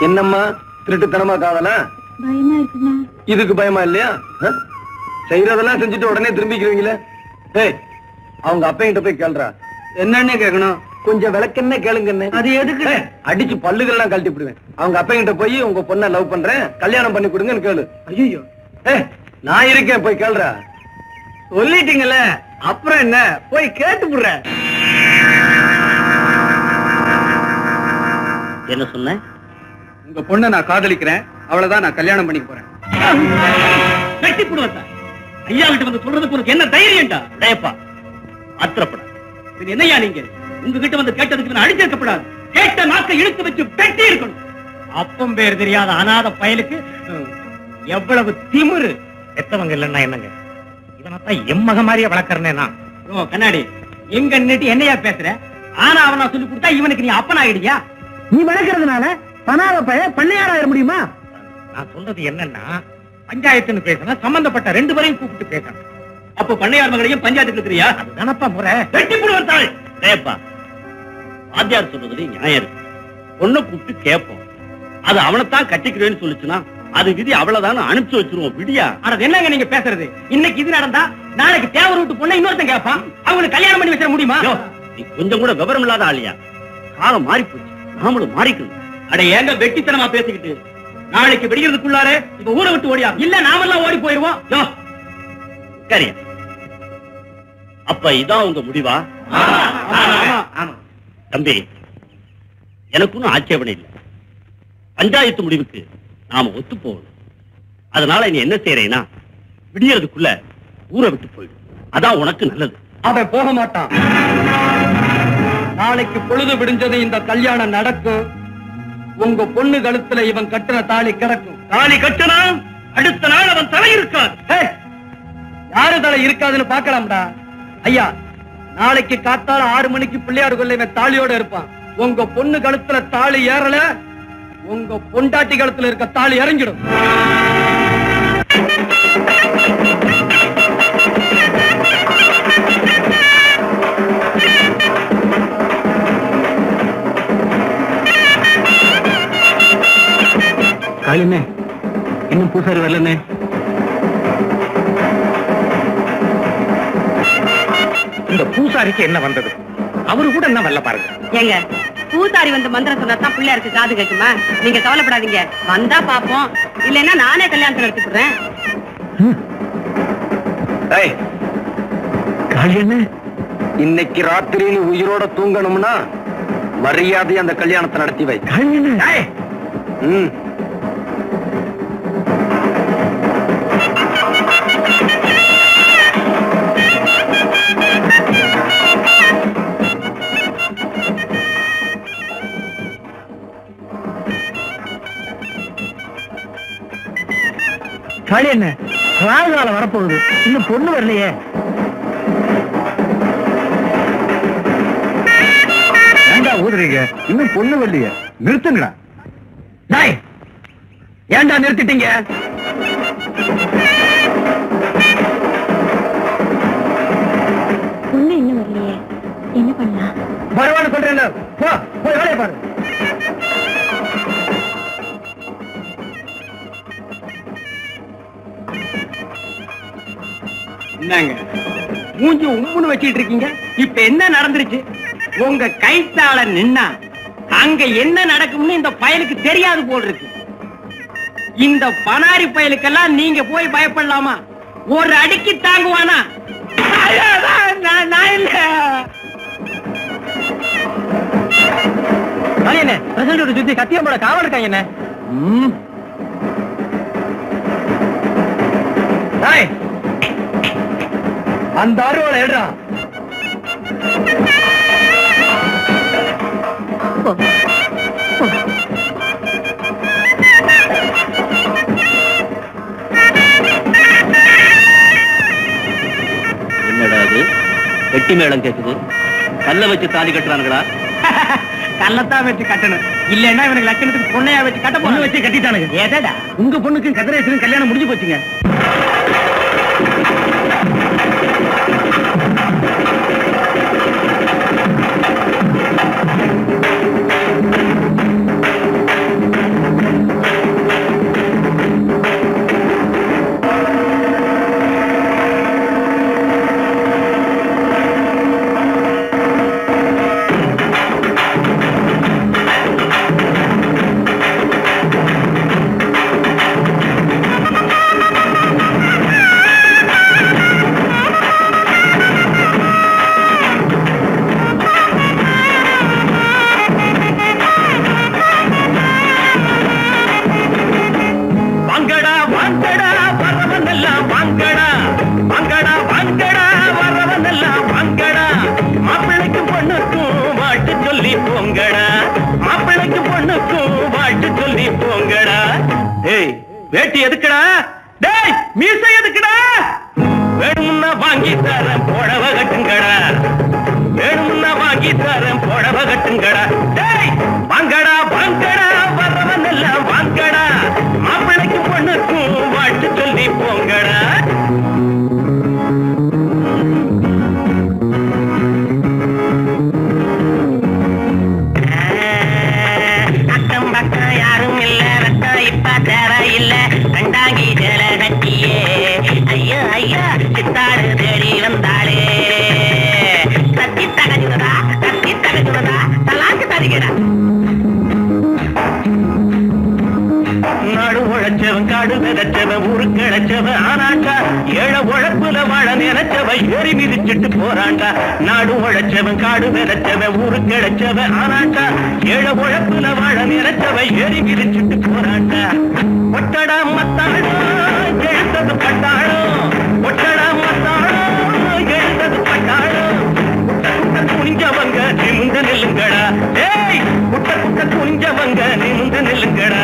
என்னம்மா திருட்டுத்தனமா காதலா? பயமா இருக்குண்ணா. இதுக்கு பயமா இல்லையா? செய்யறதெல்லாம் செஞ்சுட்டு உடனே திரும்பிக்கிறீங்களே. அவங்க அப்பா கிட்ட போய் கேள்றா. என்னன்னு கேட்கணும்? கொஞ்சம் விளக்கென்ன கேளுங்க. அது எதுக்கு? அடிச்சு பல்லுகள்லாம் கழட்டி விடுவேன். அவங்க அப்பா கிட்ட போய் உங்க பொண்ணை லவ் பண்றேன், கல்யாணம் பண்ணி கொடுங்கன்னு கேளு. ஐயோ, நான் இருக்கேன், போய் கேள்றா. சொல்லிட்டீங்கல்ல, அப்புறம் என்ன? போய் கேட்டு விடுறேன். என்ன சொன்ன? உங்க பொண்ணை நான் காதலிக்கிறேன், அவ்வளவுதான். நான் கல்யாணம் பண்ணிக்க போறேன். வெட்டி போடுவா. ஐயா கிட்ட வந்து சொல்றதுக்கு உனக்கு என்ன தைரியம்டா? டேப்பா, ஆத்திரப்பட. இது என்னையா நீங்க உங்ககிட்ட வந்து கேட்டதுக்கு நான் அடிச்சிருக்கப்படாது. கேட்ட நாக்கை இழுத்து வச்சு பெட்டி இருக்கணும். அப்பம் பேர் தெரியாத அநாத பயலுக்கு எவ்வளவு திமிரு. எத்தவங்க இல்லன்னா என்னங்க? இவனத்தான் எம்மக மாதிரியே வளர்க்கறனே நான். ஓ கண்ணாடி, எங்க நின்னுட்டு என்னையா பேசுற? ஆனா அவனா சொல்லி கொடுத்தா இவனுக்கு நீ அப்பன் ஆயிடுயா? நீ வளர்க்கறதுனால பணாத பைய பண்ணையாராயிர முடியுமா? நான் சொல்றது என்னன்னா, பஞ்சாயத்துன்னு பேசணும், சம்பந்தப்பட்ட ரெண்டு பேரையும் கூப்பிட்டு பேசணும். அப்ப பண்ணையார் மகளையும் பஞ்சாயத்துக்கு இருக்கிறியா? அதுதானப்பா முறை. வெட்டி போடுவாள். டேப்பா, வாத்தியார் சொல்றதுல நியாயம் இருக்கு. பொண்ணை கூப்பிட்டு கேட்போம். அது அவனைத்தான் கட்டிக்கிறேன்னு சொல்லிச்சுன்னா அது விதி, அவ்வளவுதான் அனுப்பிச்சு வச்சிருவோம். விடியா? ஆனா என்னங்க நீங்க பேசுறது? இன்னைக்கு இது நடந்தா நாளைக்கு தேவர் விட்டு பொண்ணை இன்னொருத்தன் கேட்பான். அவங்களுக்கு கல்யாணம் பண்ணி வச்சிட முடியுமா? நீ கொஞ்சம் கூட விவரம் இல்லாத ஆளியா? காலம் மாறி போச்சு, நாமளும் மாறிக்கணும். அட ஏங்க வெட்டித்தனமா பேசிக்கிட்டு? நாளைக்கு வெடிக்கிறதுக்குள்ளார இப்ப ஊரை விட்டு ஓடியா? இல்ல நாமெல்லாம் ஓடி போயிருவோம். சரியா? அப்ப இதான் உங்க முடிவா? தம்பி, எனக்கு ஒன்னும் ஆட்சேபனை இல்லை. பஞ்சாயத்து முடிவுக்கு நாம ஒத்து போகணும். அதனால நீ என்ன செய்யறேன்னா, விடியறதுக்குள்ள ஊரை விட்டு போயிடும். அதான் உனக்கு நல்லது. அவன் போக மாட்டான். நாளைக்கு பொழுது விடிஞ்சது இந்த கல்யாணம் நடக்கும். உங்க பொண்ணு கழுத்துல இவன் கட்டுற தாலி கிடக்கும். தாலி கட்டினா அடுத்த நாள் அவன் தலை இருக்காது. யாரு தலை இருக்காதுன்னு பாக்கலாம்டா. ஐயா, நாளைக்கு காத்தால 6 மணிக்கு பிள்ளையார் கொள்ள இவன் தாலியோட இருப்பான். உங்க பொண்ணு கழுத்துல தாலி ஏறல, உங்க பொண்டாட்டி கழுத்துல இருக்க தாலி இறங்கிடும். காளியண்ணே இன்னும் பூசாரி வரலண்ணே. இந்த பூசாரிக்கு என்ன வந்தது? அவரு கூட என்ன வரல பாருங்க. ஏங்க பூசாரி வந்து மந்திரம் சொன்னா பிள்ளையாருக்கு காது கேட்குமா? நீங்க கவலைப்படாதீங்க, வந்தா பாப்போம், இல்லைன்னா நானே கல்யாணத்தை நடத்தி போடுறேன். காளியண்ணே இன்னைக்கு ராத்திரி நீ உயிரோட தூங்கணும்னா மரியாதை அந்த கல்யாணத்தை நடத்தி வை. காளியண்ணே காளியண்ணே ராகுகாலம் வரப்போகுது, இன்னும் பொண்ணு வரலையே. ஏண்டா ஊதுறீங்க? இன்னும் பொண்ணு வரலையே, நிறுத்துங்கடா. ஏண்டா நிறுத்திட்டீங்க? பொண்ணு இன்னும் வரலையே, என்ன பண்ணலாம்? பரவாயில்ல சொல்றேன், போய் வேலையை பாரு. என்னங்க மூஞ்சி உம்முன்னு வச்சிட்டு இருக்கீங்க? இப்ப என்ன நடந்துருச்சு? உங்க கைத்தால நின்னா அங்க என்ன நடக்கும்னு இந்த பயலுக்கு தெரியாது போல் இருக்கு. இந்த பனாரி பயலுக்கெல்லாம் நீங்க போய் பயப்படலாமா? ஒரு அடிக்கு தாங்குவானா? நான் இல்ல. காளியண்ணே பிரசிடண்ட் சுத்தி கத்தியம்போட காவல் இருக்காங்க என்ன? அந்த அருவாளை எடுறா. என்னடா அது வெட்டி மேளம் கேக்குது? கல்ல வச்சு தாலி கட்டுறானுங்களா? கள்ளத்தான் வச்சு கட்டணும், இல்லன்னா இவனுக்கு லட்சணத்துக்கு பொண்ணையா வச்சு கட்ட பொண்ணு வச்சு கட்டிட்டானுங்க. ஏதா உங்க பொண்ணுக்கும் கதிரேசனும் கல்யாணம் முடிஞ்சு போச்சுங்க. வேட்டி எதுக்குடா? டேய் மீசை எதுக்குடா? வேணும்னா வாங்கி தரேன் புடவை கட்டுங்கடா, வேணும்னா வாங்கி தரேன் புடவை கட்டுங்கடா. டேய் வாங்கடா வாங்கடா வரவன் எல்லாம் வாங்கடா, மாப்பிள்ளைக்கு பொண்ணுக்கும் வாழ்த்து சொல்லி போங்கடா. அக்கம் பக்கம் யாரும் இல்ல, ரத்தம் இப்ப தேவை இல்ல, கண்டாங்கி ஜல கட்டியே ஐயோ ஐயோ சித்தாடு தேடி வந்தாளே. தத்தி தகஜுதா தலாக்கு தருகிறா. நாடு உழைச்சவன் காடு விதைச்சவன் ஊருக்கு இழைச்சவன் ஆனாண்டா, ஏழ உழைப்புல வாழ நினைச்சவன் ஏறி மிதிச்சுட்டு போறாண்டா. நாடு உழைச்சவன் காடு விதைச்சவன் ஊருக்கு இழைச்சவன் ஆனாண்டா, ஏழ உழைப்புல வாழ நினைச்சவன் ஏறி மிதிச்சுட்டு போறாண்டா. ஒட்டடா மத்தாளோ எழுந்தது பட்டாளோ, ஒட்டடா மத்தாளோ எழுந்தது பட்டாளோ. குட்ட குனிஞ்சவங்க நிமிந்து நில்லுங்கடா, ஏய் குட்ட குனிஞ்சவங்க நிமிந்து நில்லுங்கடா.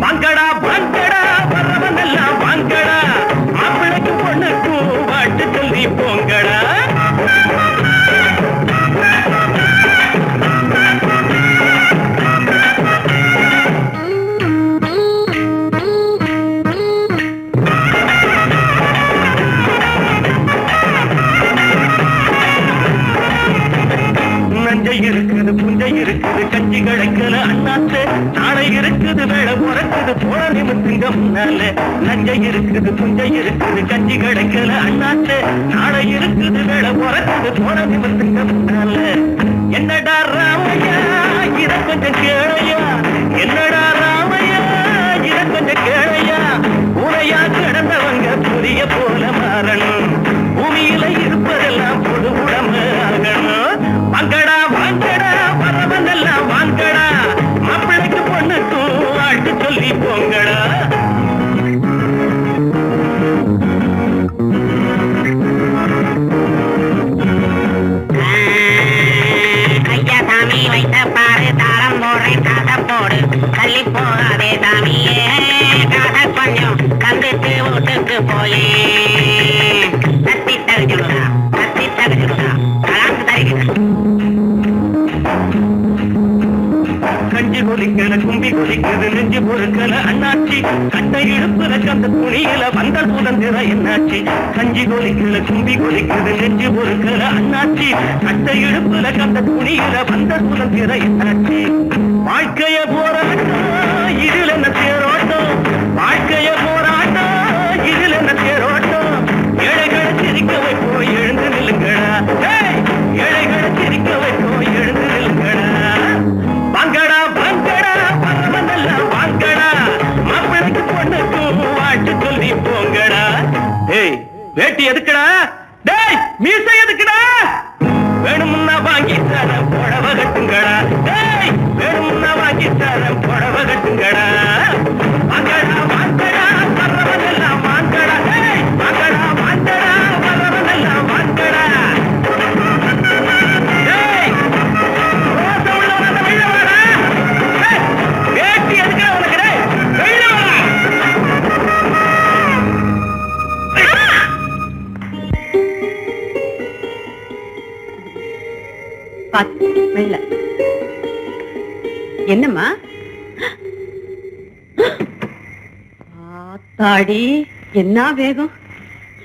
வாங்கடா வாங்கடா வரவன் எல்லாம் வாங்கடா, மாப்பிள்ளைக்கு பொண்ணுக்கும் வாழ்த்து சொல்லி போங்கடா. வேலை பிறக்குது போன நிமிஷங்க முன்னால நஞ்சை இருக்குது புஞ்சை இருக்குது கஞ்சி கிடைக்கல அண்ணாத்து நாளை இருக்குது வேலை பிறக்குது போன நிமிஷங்க முன்னால என்னடா ராமையா இத கொஞ்சம் கேளையா என்னடா ராமையா இத கொஞ்சம் கேளையா உனையா கிடந்தவங்க புரிய போல மாறணும் பூமியில இருப்பதெல்லாம் பொது உடம்பு ஆகணும் வாங்கடா வாங்கடா வரவனெல்லாம் வாங்கடா மாப்பிள்ளைக்கு பொண்ணுக்கும் வாழ்த்து சொல்லி போங்கடா ஐயா சாமி வைத்த பாரு தாளம் போடுறேன் காசை போடு தள்ளி போகாதே சாமியே காசை கொஞ்சம் தந்துட்டு வீட்டுக்கு போயே தத்தி தகுச்சுடுதா கலாக்கு தருகிறேன் கஞ்சி கொதிக்கல கும்பி கொதிக்குது நெஞ்சு பொறுக்கல அண்ணாச்சி கட்டை இழுப்புல கந்த துணியில வந்த சுதந்திர என்னாச்சி கஞ்சி கொதிக்கல கும்பி கொதிக்குது நெஞ்சு பொறுக்கல அண்ணாச்சி கட்டை இழுப்புல கந்த துணியில வந்த சுதந்திர என்னாச்சி வாழ்க்கைய போராட்டம் இதில் என்ன தேரோட்டம் வாழ்க்கைய போராட்டம் இதில் என்ன தேரோட்டம் ஏழைகளை சிரிக்க வைப்போம் எழுந்து நில்லுங்கடா ஏழைகளை சிரிக்க வைப்போம் எழுந்து நில்லுங்கடா வாங்கடா வாங்கடா வரவனெல்லாம் வாங்கடா மாப்பிளைக்கு பொண்ணுக்கும் வாழ்த்து சொல்லி போங்கடா டேய் வேட்டி எதுக்குடா டேய் மீசை எதுக்குடா வேணும்னா வாங்கி தர புடவ கட்டுங்கடா டேய் வேணும்னா வாங்கி தர புடவ கட்டுங்கடா வாங்கடா வாங்கடா வரவனெல்லாம் வாங்கடா டேய் வாங்கடா வாங்கடா வரவனெல்லாம் வாங்கடா டேய் ரோச உள்ளவன வெளிய வாடா டேய் வேட்டி எதுக்குடா உனக்கு டேய் வெளிய வாடா பாத்து மெல்ல. என்னம்மா ஆத்தாடி என்ன வேகம்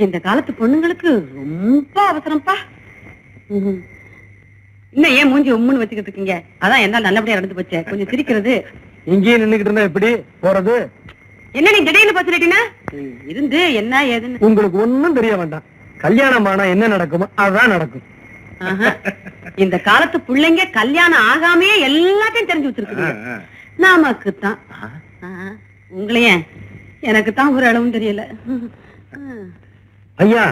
இந்த காலத்து பொண்ணுங்களுக்கு ரொம்ப அவசரம்ப்பா. இன்னும் ஏன் மூஞ்சி உம்முன்னு வச்சுக்கிட்டு இருக்கீங்க? அதான் என்னால நல்லபடியா நடந்து போச்சே. கொஞ்சம் சிரிக்கிறது. இங்கேயே நின்னுக்கிட்டு இருந்தா எப்படி போறது? என்ன நீ திடீர்னு பச்சுட்டீங்கன்னா இருந்து என்ன ஏதுன்னு உங்களுக்கு ஒண்ணும் தெரிய வேண்டாம். கல்யாணம் ஆனா என்ன நடக்குமோ அதான் நடக்கும். இந்த காலத்து பிள்ளைங்க கல்யாணம் ஆகாமையே எல்லாத்தையும் தெரிஞ்சு வச்சிருக்கீங்க. நமக்குத்தான் உங்களைய எனக்கு தான் ஒரு அளவும் தெரியல. ஐயா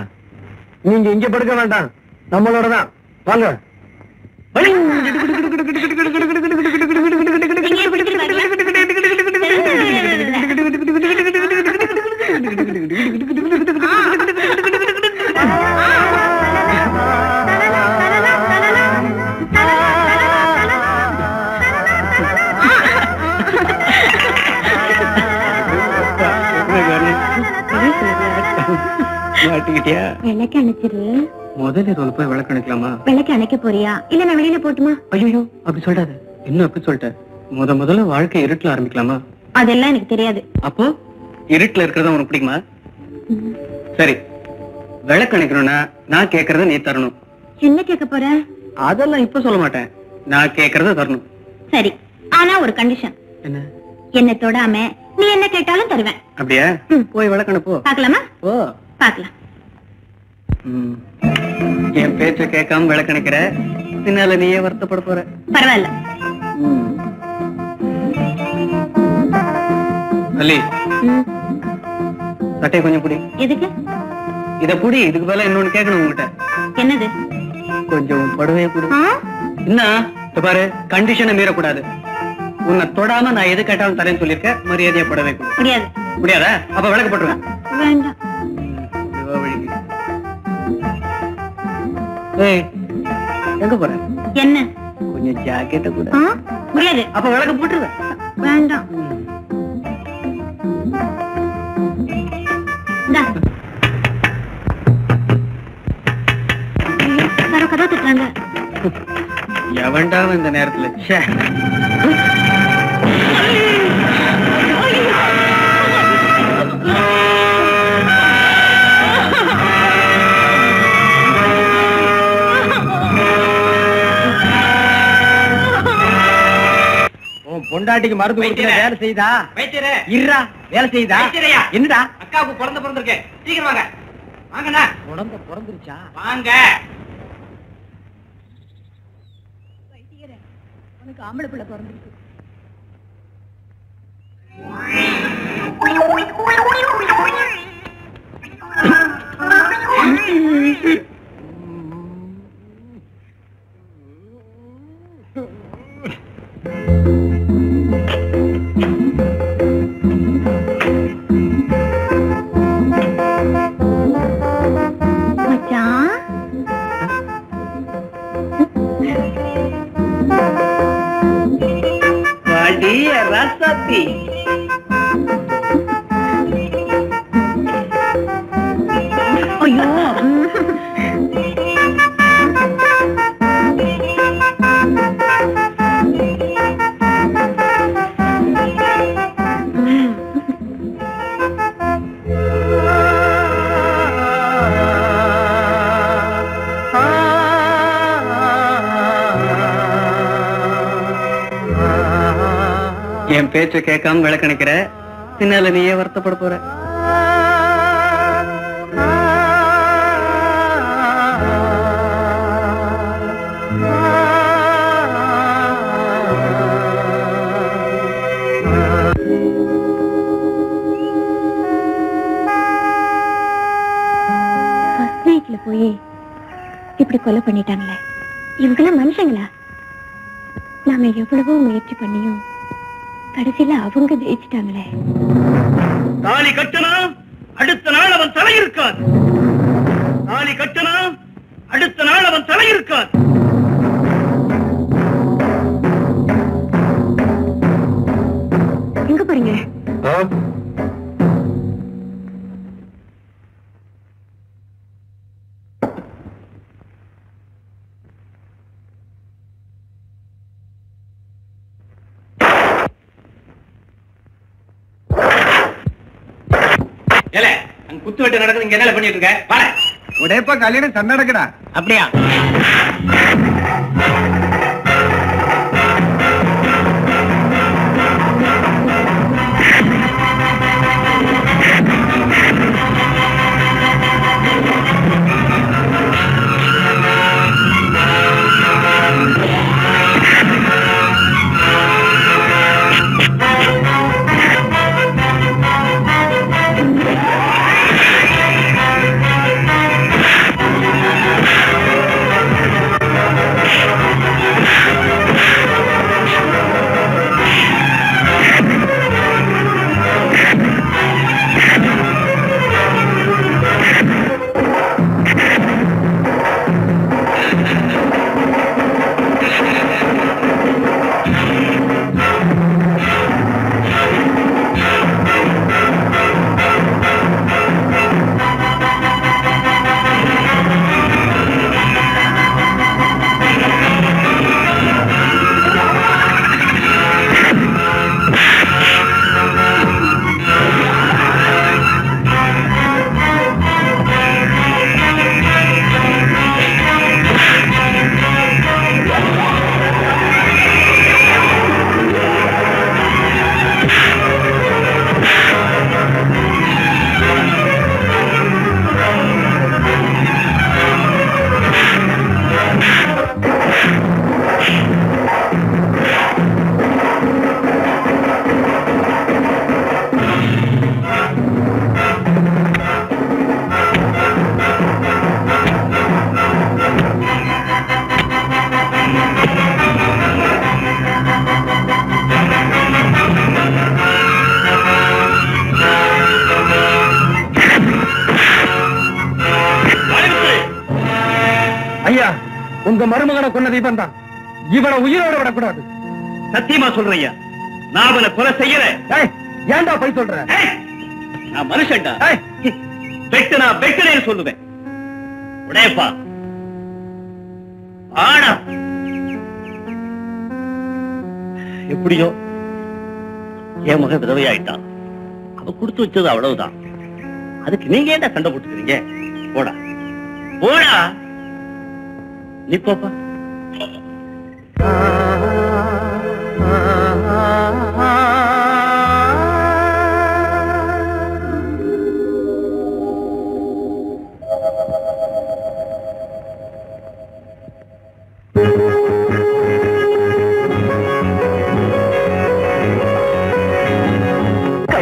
நீங்க இங்க படுக்க வேண்டாம், நம்மளோட தான் வாங்க. விளக்கு அணைச்சிரு. முதல்ல ஒரு போய் விளக்கு அணைக்கலாமா? விளக்கு அணைக்க போறியா இல்ல நான் வெளியில போட்டுமா? ஐயோ அப்படி சொல்றாரு. இன்னும் அப்படி சொல்லிட்டேன். முதல்ல வாழ்க்கை இருட்டுல ஆரம்பிக்கலாமா? அதெல்லாம் எனக்கு தெரியாது. அப்போ இருட்டுல இருக்கிறதா உனக்கு பிடிக்குமா? சரி, விளக்கு அணைக்கணும்னா நான் கேக்குறத நீ தரணும். என்ன கேட்க போற? அதெல்லாம் இப்ப சொல்ல மாட்டேன். நான் கேக்குறத தரணும். சரி, ஆனா ஒரு கண்டிஷன். என்ன? என்ன தொடாம நீ என்ன கேட்டாலும் தருவேன். அப்படியா? போய் விளக்கு அணைப்போ. பாக்கலாமா? ஓ பாக்கலாம். என் பேச்ச கேட்காம விளக்கணிக்கிற, பின்னால நீயே வருத்தப்பட போற. பரவாயில்ல. அல்லி சட்டையை கொஞ்சம் புடி. எதுக்கு? இத புடி. இதுக்கு மேல இன்னொன்னு கேட்கணும் உங்ககிட்ட. என்னது? கொஞ்சம் புடவைய புடி. என்ன பாரு, கண்டிஷனை மீறக்கூடாது. உன்னை தொடாம நான் எது கேட்டாலும் தரேன்னு சொல்லிருக்கேன். மரியாதையா புடவை கொடு. முடியாது. முடியாதா? அப்ப விளக்கு போட்டுருவேன். வேண்டாம். எங்க போற? என்ன? கொஞ்சம் ஜாக்கெட்ட கூட. முடியாது. அப்ப விளக்கு போட்டுருவேன். வேண்டாம். கதவு தட்டுறாங்க. எவன்டாவும் இந்த நேரத்துல பொண்டாட்டிக்கு மருந்து கொடுக்கிற வேலை செய்தா வைத்தியரே இருடா வேலை செய்தா வைத்தியரையா என்னடா அக்காவுக்கு குழந்தை பிறந்திருக்கு சீக்கிரம் வாங்க வாங்கண்ணா உடம்ப பிறந்துருச்சா வாங்க உனக்கு ஆம்பளை பிள்ளை பிறந்திருக்கு. மச்சான் ரசத்தி ஐயோ என் பேச்ச கேட்காம விளக்கணிக்கிற பின்னால நீயே வருத்தப்பட போற. ஃபர்ஸ்ட் நைட்ல போய் இப்படி கொலை பண்ணிட்டாங்களே, இவங்கெல்லாம் மனுஷங்களா? நாம எவ்வளவோ முயற்சி பண்ணியும் கடைசியில அவங்க ஜெயிச்சிட்டாங்களே. தாலி கட்டினா அடுத்த நாள் அவன் தலை இருக்காது. தாலி கட்டினா அடுத்த நாள் அவன் தலை இருக்காது. எங்க போறீங்க? குத்து வெட்டு நடக்குது, இங்க என்ன பண்ணிட்டு இருக்க? வாடா. உடையப்பா கல்யாணம் சண்டை நடக்குடா. அப்படியா? உங்க மருமகனை கொன்னது இவன் தான். இவனை உயிரோட விடக்கூடாது. சத்தியமா சொல்றையா, நான் அவனை கொலை செய்யல. ஏன்டா போய் சொல்ற? நான் மனுஷன்டா. வெட்டுனா வெட்டுனேன்னு சொல்லுவேன். உடையப்பா ஆனா எப்படியோ என் மகன் விதவையாயிட்டான். அவ கொடுத்து வச்சது அவ்வளவுதான். அதுக்கு நீங்க ஏன்டா சண்டை போட்டுக்கிறீங்க? போடா போடா, நீ போப்பா.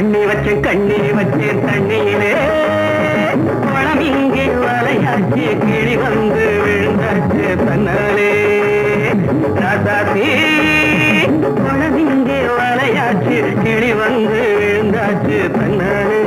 கண்ணி வச்சேன் தண்ணியிலே குளம் இங்கே வலையாச்சு கிளி வந்து விழுந்தாச்சு தன்னாலே ராசாத்தி குளம் இங்கே வலையாச்சு கிளி வந்து விழுந்தாச்சு தன்னாலே.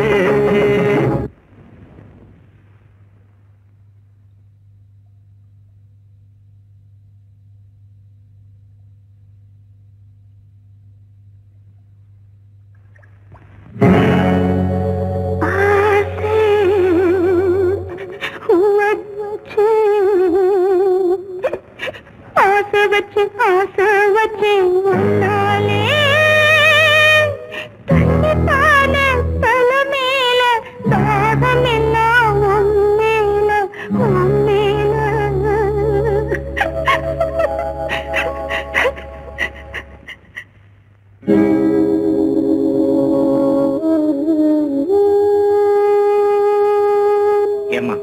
ஏமா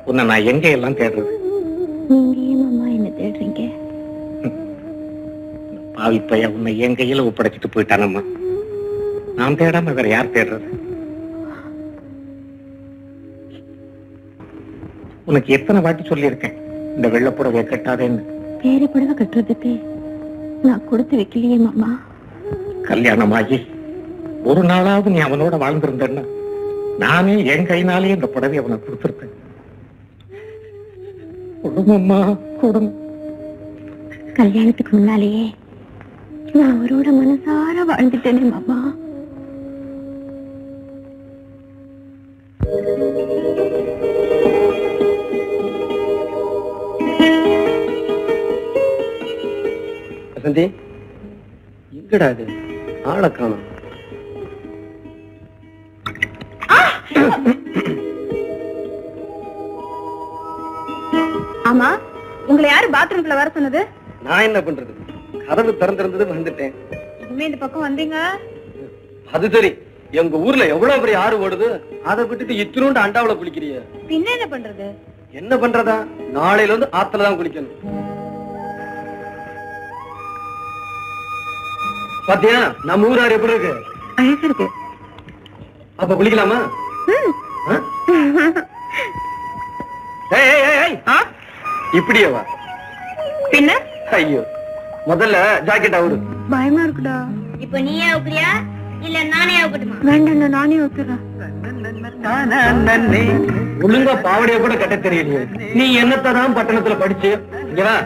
உன்னை நான் எங்க எல்லாம் தேடுறது? நீங்க ஏன் மாமா என்ன தேடுறீங்க? பாவி பையன் உன்னை என் கையில ஒப்படைச்சிட்டு போயிட்டானம்மா. நான் தேடாம வேற யார் தேடுறது? உனக்கு எத்தனை வாட்டி சொல்லியிருக்கேன் இந்த வெள்ளப்புடவை கட்டாதேன்னு. வேற புடவை கட்டுறதுக்கு நான் கொடுத்து வைக்கலையே மாமா. கல்யாணமாகி ஒரு நாளாவது நீ அவனோட வாழ்ந்திருந்தேன்னா நானே என் கையினாலே இந்த புடவை அவனுக்கு கொடுத்திருப்பேன். குடும்பம்மா குடும்பம். கல்யாணத்துக்கு முன்னாலேயே நான் அவரோட மனசார வாழ்ந்துட்டேனே மாமா. வசந்தி எங்கடா இது? ஆளை காணோம். ஆமா, உங்களை யாரு பாத்ரூம்குள்ள வர சொன்னது? நான் என்ன பண்றது? கதவு திறந்திருந்தது வந்துட்டேன். இனிமே இந்த பக்கம் வந்தீங்க. அது சரி, எங்க ஊர்ல எவ்வளவு பெரிய ஆறு ஓடுது, அதை விட்டுட்டு இத்தினோண்டு அண்டாவுல குளிக்கிறிய. பின்ன என்ன பண்றது? என்ன பண்றதா? நாளையில இருந்து ஆத்துல தான் குளிக்கணும். பாத்தியா நம்ம ஊர் ஆறு எப்படி இருக்கு? அழகா இருக்கு. அப்ப குளிக்கலாமா? இப்படியே வா. பின்ன ஐயோ, முதல்ல ஜாக்கெட் அவரு. பயமா இருக்குடா. இப்ப நீயே ஊக்குறியா இல்ல நானே ஊக்கட்டுமா? வேண்டாம், நானே ஊத்துறேன். ஒழுங்கா பாவடைய கூட கட்ட தெரியலையே. நீ என்னத்தான் பட்டணத்துல படிச்சு இங்க வா.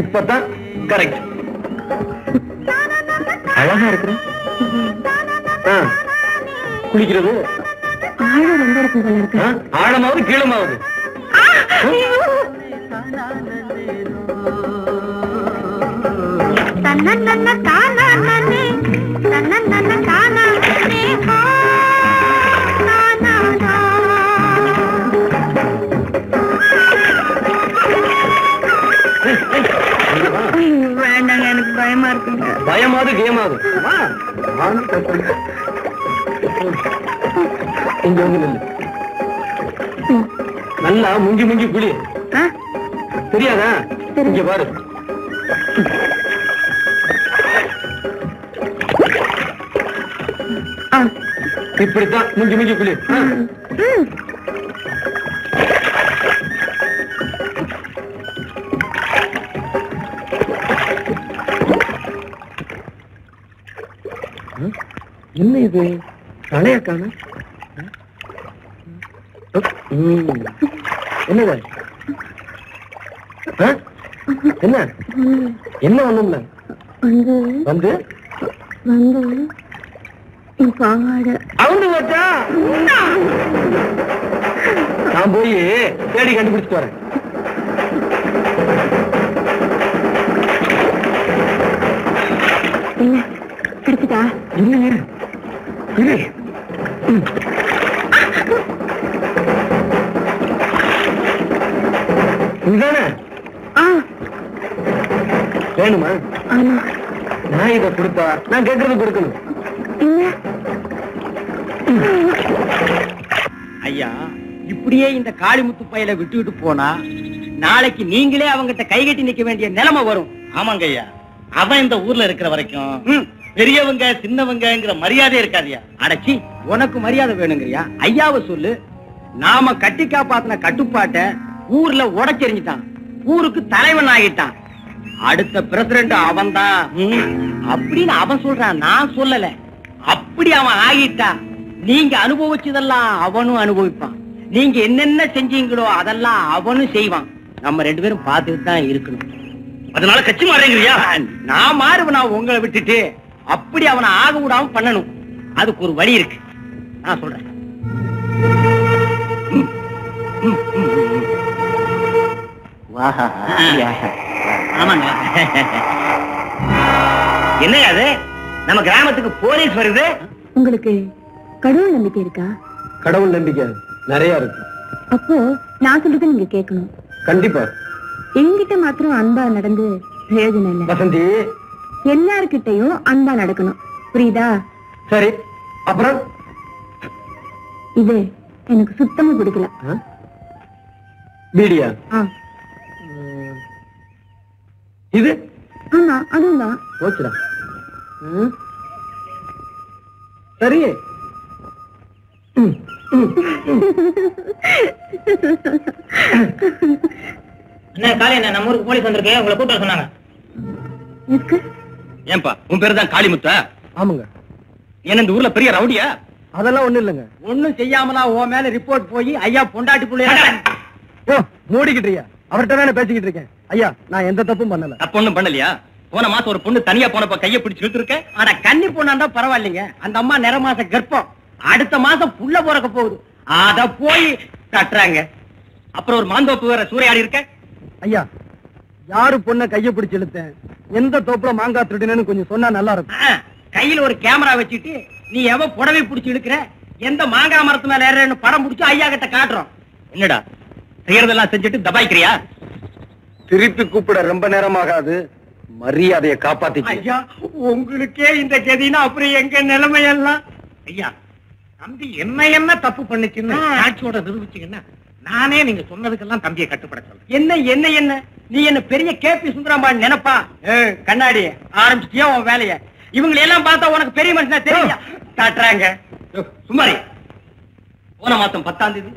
இப்பதான் கரெக்ட். அழகா இருக்கிற. குளிக்கிறது ஆழம் ரொம்ப இருக்கும் போல இருக்கு. ஆழமாவது கீழமாவது. வேண்டாங்க, எனக்கு பயமா இருக்குங்க. பயமாவது கேமாவது. இங்க வந்து நில்லு. நல்லா முங்கி முங்கி குளி. தெரியாதா? இங்க பாரு. இப்படித்தான் முங்கி முங்கி குளி. என்ன இது? தலைய காண. என்னங்க என்ன என்ன ஒண்ணும்ல வந்து பாவாடை அவந்து வச்சா நான் போய் தேடி கண்டுபிடிச்சிட்டு வரேன். என்ன கிடைச்சிட்டா? இல்லையே இல்லை. இதுதானே வேணுமா? நான் இதை கொடுத்தா நான் கேட்கறது கொடுக்கணும். ஐயா, இப்படியே இந்த காளிமுத்து பையில விட்டுவிட்டு போனா நாளைக்கு நீங்களே அவங்கிட்ட கைகட்டி நிக்க வேண்டிய நிலைமை வரும். ஆமாங்க ஐயா, அவன் இந்த ஊர்ல இருக்கிற வரைக்கும் பெரியவங்க சின்னவங்கிற மரியாதை இருக்காதியா. அடச்சி, உனக்கு மரியாதை வேணுங்கிறியா? ஐயாவை சொல்லு. நாம கட்டி காப்பாத்தின கட்டுப்பாட்டை ஊர்ல உடைச்செறிஞ்சிட்டான், ஊருக்கு தலைவன் ஆகிட்டான். அடுத்த பிரசிடண்ட் அவன் தான் அப்படின்னு அவன் சொல்றான், நான் சொல்லல. அப்படி அவன் ஆகிட்டா நீங்க அனுபவிச்சதெல்லாம் அவனும் அனுபவிப்பான். நீங்க என்னென்ன செஞ்சீங்களோ அதெல்லாம் அவனும் செய்வான். நம்ம 2 பேரும் பார்த்துட்டு தான் இருக்கணும். அதனால கட்சி மாறேங்கிறியா? நான் மாறுவனா உங்களை விட்டுட்டு? அப்படி அவனை ஆக விடாம பண்ணணும். அதுக்கு ஒரு வழி இருக்கு, நான் சொல்றேன். ஆமாங்க. என்னையா அது? நம்ம கிராமத்துக்கு போலீஸ் வருது. உங்களுக்கு கடவுள் நம்பிக்கை இருக்கா? கடவுள் நம்பிக்கை நிறைய இருக்கு. அப்போ நான் சொல்றதை நீங்க கேட்கணும். கண்டிப்பா. என்கிட்ட மாத்திரம் அன்பா நடந்து பிரயோஜனம் இல்ல. வசந்தி, எல்லார்கிட்டையும் அன்பா நடக்கணும், புரியுதா? சரி, அப்புறம் இது எனக்கு சுத்தமா பிடிக்கல. பீடியா? இது ஆமா, அதுவும் தான். போச்சுடா. சரி, என்ன காலையில நம்ம ஊருக்கு போலீஸ் வந்திருக்கு, உங்களை கூப்பிட்டு சொன்னாங்க. ஏன்பா, உன் பேரு தான் காளிமுத்தா? ஆமாங்க. என்ன இந்த ஊர்ல பெரிய ரவுடியா? அதெல்லாம் ஒண்ணு இல்லைங்க. ஒண்ணும் செய்யாமலா உன் மேல ரிப்போர்ட் போய் ஐயா பொண்டாட்டி புள்ளையா? மூடிக்கிட்டியா? அவர்கிட்ட தானே பேசிக்கிட்டு இருக்கேன். ஐயா, நான் எந்த தப்பும் பண்ணல. தப்பு ஒண்ணும் பண்ணலையா? போன மாசம் ஒரு பொண்ணு தனியா போனப்ப கைய பிடிச்சு இழுத்துருக்க. ஆனா கன்னி பொண்ணாண்டா பரவாயில்லைங்க, அந்த அம்மா நிற மாச கர்ப்பம், அடுத்த மாசம் புள்ள பிறக்க போகுது, அத போய் கட்டுறாங்க. அப்புறம் ஒரு மாந்தோப்பு வேற சூறையாடி இருக்க. ஐயா, யாரு பொண்ணை கைய பிடிச்சு இழுத்தேன், எந்த தோப்புல மாங்காய் திருடினேன்னு கொஞ்சம் சொன்னா நல்லா இருக்கும். கையில ஒரு கேமரா வச்சுட்டு நீ எவ புடவை பிடிச்சு இழுக்கிற, எந்த மாங்காய் மரத்து மேல ஏறன்னு படம் பிடிச்சு ஐயா கிட்ட காட்டுறோம். என்னடா செய்யறதெல்லாம் செஞ்சுட்டு தபாய்க்கிறியா? திருப்பி கூப்பிட ரொம்ப நேரமாகாது, மரியாதையை காப்பாத்திக்க. ஐயா, உங்களுக்கே இந்த கதினா அப்புறம் எங்க நிலைமையெல்லாம். ஐயா, தம்பி என்ன தப்பு பண்ணுச்சுன்னு சாட்சியோட நிரூபிச்சீங்கன்னா நானே நீங்க சொன்னதுக்கெல்லாம் தம்பியை கட்டுப்பட சொல்றேன். என்ன என்ன என்ன நீ என்ன பெரிய கேபி சுந்தரம்பாள் நினைப்பா? கண்ணாடி ஆரம்பிச்சிட்டியா உன் வேலைய? இவங்களை எல்லாம் பார்த்தா உனக்கு பெரிய மனுஷனா தெரியும் காட்டுறாங்க. சுமாரி போன மாசம் 10ஆம் தேதி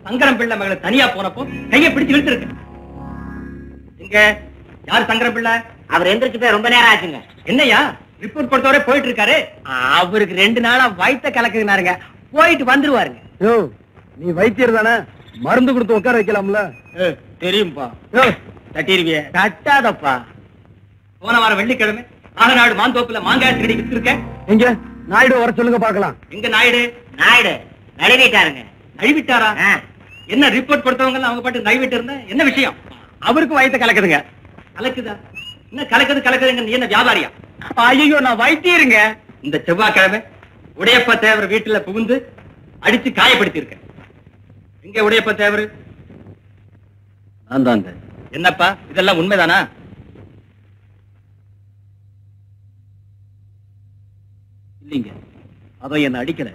சங்கரம் பிள்ளை மகளை தனியா போனப்போ கையை பிடிச்சு இழுத்துருக்கு. இங்க யாரு சங்கரம் பிள்ளை? அவர் எந்திரிச்சு போய் ரொம்ப நேரம் ஆச்சுங்க. என்னையா ரிப்போர்ட் கொடுத்தவரே போயிட்டு இருக்காரு. அவருக்கு 2 நாளா வயித்த கலக்குதுனாருங்க, போயிட்டு வந்துருவாருங்க. யோ, நீ வைத்தியர் தானே, மருந்து கொடுத்து உட்கார வைக்கலாம்ல? தெரியும்பா. தட்டிருவிய? தட்டாதப்பா. போன வாரம் வெள்ளிக்கிழமை ஆகநாடு மாந்தோப்புல மாங்காய் திருடி வித்துருக்க. எங்க நாயுடு வர சொல்லுங்க பாக்கலாம். எங்க நாயுடு? நாயுடு நழுவிட்டாருங்க. நழுவிட்டாரா? என்ன ரிப்போர்ட் கொடுத்தவங்க அவங்க பாட்டு நழுவிட்டு இருந்தா என்ன விஷயம்? அவருக்கும் வயித்த கலக்குதுங்க. கலக்குதா? என்ன கலக்குதுங்க? நீ என்ன வியாபாரியா? ஐயோ, நான் வைத்தியருங்க. இந்த செவ்வாய்க்கிழமை உடையப்ப தேவர் வீட்டுல புகுந்து அடிச்சு காயப்படுத்தி இருக்கேன். எங்க உடையப்ப தேவர்? என்னப்பா இதெல்லாம் உண்மைதானா? இல்லீங்க, அவன் என்ன அடிக்கல.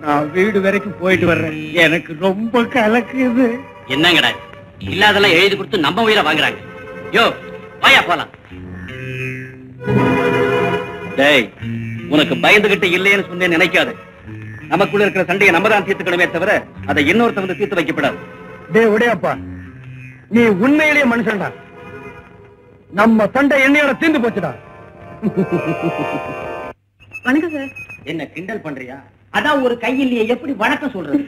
நான் வீடு வரைக்கும் போயிட்டு வர்றேன், எனக்கு ரொம்ப கலக்குது. என்னங்கடா இல்லாதெல்லாம் எழுதி கொடுத்து நம்ம உயிரை வாங்குறாங்க. யோ, வாயா போலாம். டேய், உனக்கு பயந்துகிட்டு இல்லைன்னு சொன்னேன் நினைக்காத. நமக்குள்ள இருக்கிற சண்டையை நம்ம தான் தீர்த்துக்கணுமே தவிர அதை இன்னொருத்த வந்து தீர்த்து வைக்கப்படாது. டேய் உடையப்பா, நீ உண்மையிலேயே மனுஷன்டா. நம்ம சண்டை என்னையோட தீர்ந்து போச்சுடா. வணக்கம் சார். என்ன கிண்டல் பண்றியா? அதான் ஒரு கையிலேயே எப்படி வணக்கம் சொல்றது?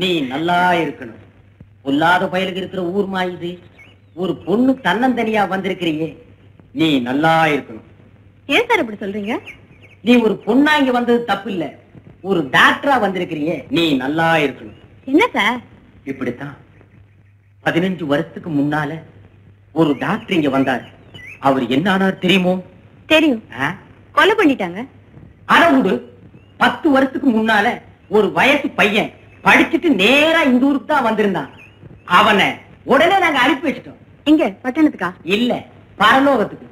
நீ நல்லா இருக்கணும். பொல்லாத பயலுக்கு இருக்கிற ஊர் மாயுது. ஒரு பொண்ணு தன்னந்தனியா வந்திருக்கிறீங்க, நீ நல்லா இருக்கணும். ஏன் சார் இப்படி சொல்றீங்க? நீ ஒரு பொண்ணா இங்க வந்தது தப்பு இல்ல, ஒரு டாக்டரா வந்திருக்கிறீங்க, நீ நல்லா இருக்கணும். என்ன சார்? இப்படித்தான் 15 வருஷத்துக்கு முன்னால ஒரு டாக்டர் இங்க வந்தார். அவர் என்ன ஆனார் தெரியுமோ? தெரியும். கொலை பண்ணிட்டாங்க. அறவுடு 10 வருஷத்துக்கு முன்னால ஒரு வயசு பையன் படிச்சுட்டு நேரா இந்த ஊருக்கு தான் வந்திருந்தான். அவனை உடனே நாங்க அனுப்பி வச்சிட்டோம். எங்க பட்டணத்துக்கா? இல்ல, பரலோகத்துக்கு.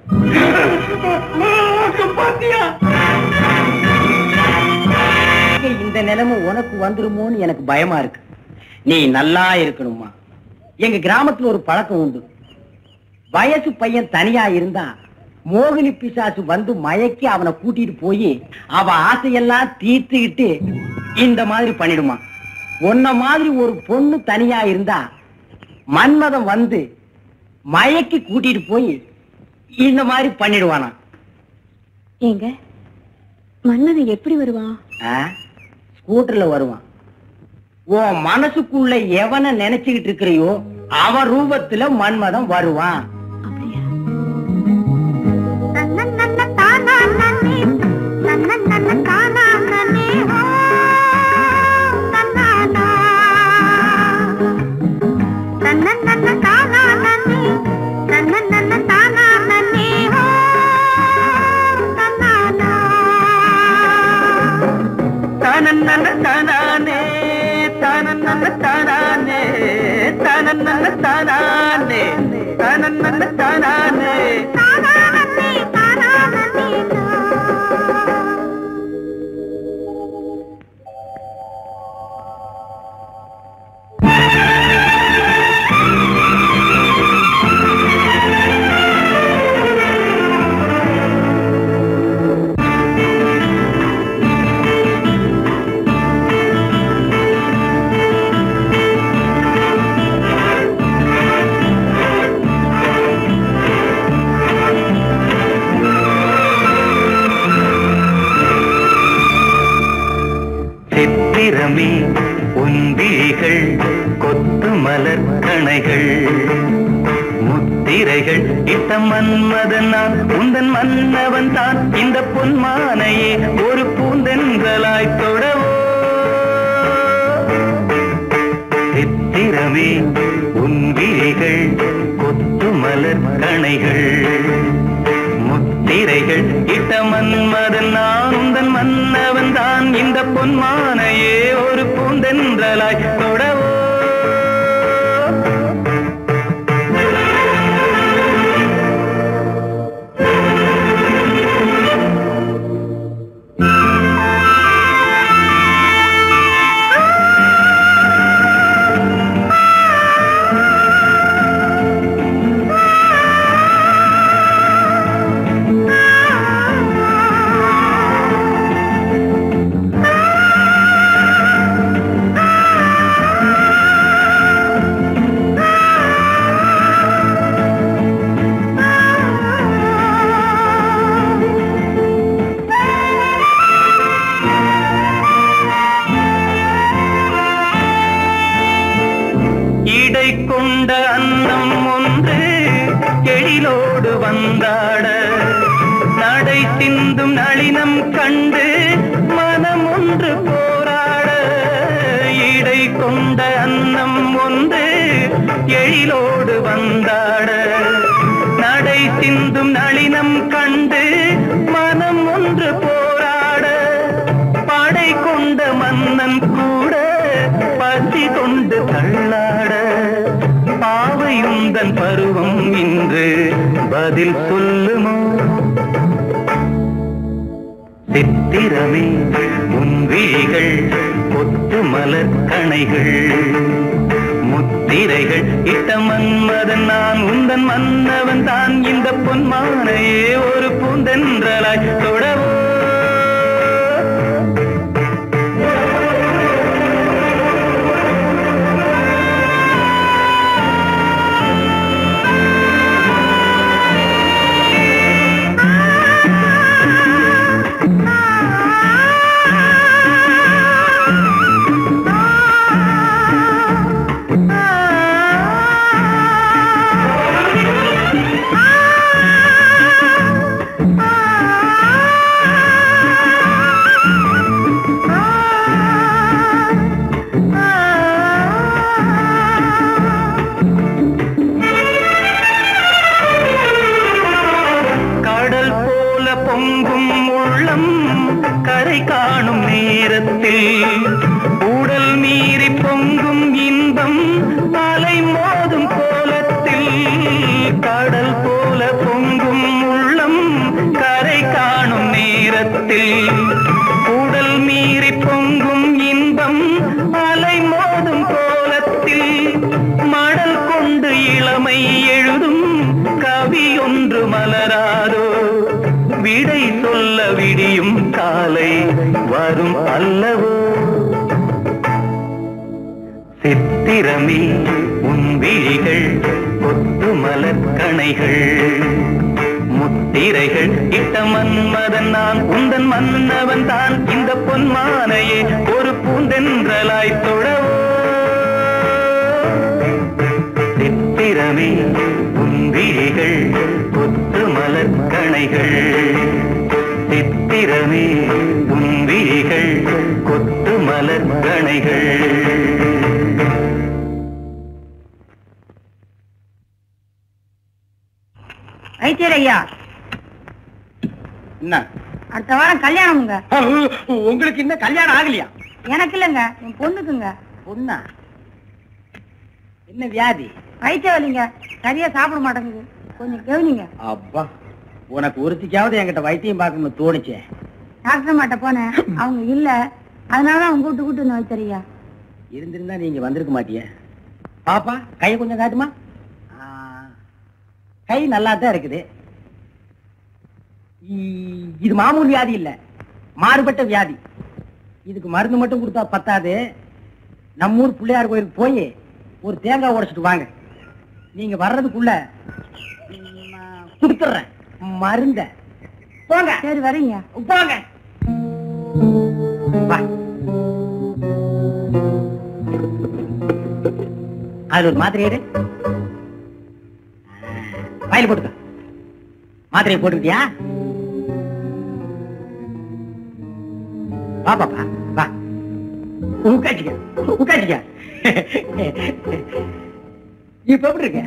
இந்த நிலைமை உனக்கு வந்துருமோன்னு எனக்கு பயமா இருக்கு. நீ நல்லா இருக்கணுமா. எங்க கிராமத்துல ஒரு பழக்கம் உண்டு. வயசு பையன் தனியா இருந்தா மோகினி பிசாசு வந்து மயக்கி அவனை கூட்டிட்டு போய் அவ ஆசையெல்லாம் தீர்த்துக்கிட்டு இந்த மாதிரி பண்ணிடுமா. உன்ன மாதிரி ஒரு பொண்ணு தனியா இருந்தா மன்மதன் வந்து மயக்கி கூட்டிட்டு போய் இந்த மாதிரி பண்ணிடுவானா. ஏங்க மன்மதன் எப்படி வருவான்? ஸ்கூட்டர்ல வருவான். உன் மனசுக்குள்ள எவனை நினைச்சுக்கிட்டு இருக்கிறியோ அவன் ரூபத்துல மன்மதன் வருவான். அப்படியா? உந்திகள் கொத்து மலர் கணைகள் முத்திரைகள் இட்ட மன்மதன் நான் உந்தன் மன்னவன் தான். இந்த பொன்மானையே ஒரு பூந்தென்றலாய் தொடவோ. சித்திரமே உன்விழிகள் கொத்து மலர் கணைகள் முத்திரைகள் இட்ட மன்மதன் நான் உந்தன் மன்னவன் தான். இந்த பொன்மானையே ஒரு பூந்தென்றலாய் தொடவோ. கொண்ட அன்னம் ஒன்று எழிலோடு வந்தாட நடை சிந்தும் நளினம் கண்டு மனம் ஒன்று போராட. இடை கொண்ட அன்னம் ஒன்று எழிலோடு வந்தாட நடை சிந்தும் நளினம் கண்டு மனம் ஒன்று போராட. படை கொண்ட மன்னன் கூட பசி கொண்டு தள்ளாட. பாவையுந்தன் பருவம் இன்று பதில் சொல்லுமோ. சித்திரமே உன் விழிகள் கொத்து மலர் கணைகள் முத்திரைகள் இட்ட மன்மதன் நான் உந்தன் மன்னவன் தான். இந்த பொன்மானையே ஒரு பூந்தென்றலாய் தொடவோ. சித்திரமே உன் விழிகள் கொத்து மலர் கணைகள் முத்திரைகள் இட்ட மன்மதன் நான் உந்தன் மன்னவன் தான் இந்த பொன்மானையே ஒரு பூந்தென்றலாய் தொழவோ சித்திரமே உன் விழிகள் கொத்து மலர் கணைகள் சித்திரமே உன் விழிகள் கொத்து மலர் கணைகள் வைத்தியர் ஐயா என்ன அடுத்த வாரம் கல்யாணம்ங்க. உங்களுக்கு இன்னும் கல்யாணம் ஆகலையா? எனக்கு இல்லைங்க, என் பொண்ணுக்குங்க. பொண்ணா? என்ன வியாதி? வயிற்று வலிங்க, சரியா சாப்பிட மாட்டேங்குது, கொஞ்சம் கவனிங்க. அப்பா, உனக்கு ஒருத்திக்காவது என்கிட்ட வைத்தியம் பார்க்கணும்னு தோணுச்சே. டாக்டர் மாட்ட போனேன், அவங்க இல்ல, அதனாலதான் அவங்க கூட்டு வந்து வைத்தறியா. இருந்திருந்தா நீங்க வந்திருக்க மாட்டிய. பாப்பா கையை கொஞ்சம் காட்டுமா? கை நல்லா தான் இருக்குது. இது மாமூல் வியாதி இல்ல, மாறுபட்ட வியாதி. இதுக்கு மருந்து மட்டும் கொடுத்தா பத்தாது. நம்ம ஊர் பிள்ளையார் கோயிலுக்கு போய் ஒரு தேங்காய் உடைச்சிட்டு வாங்க. நீங்க வர்றதுக்குள்ள கொடுத்துறேன் மருந்த. போங்க. சரி வரீங்க, போங்க. அதுல ஒரு மாத்திரை எடு, வாயில போட்டுக்க. மாத்திரையை போட்டுக்கிட்டியா? வா பாப்பா வா, உட்காச்சிக்க உட்காச்சிக்க. இப்ப எப்படி இருக்க?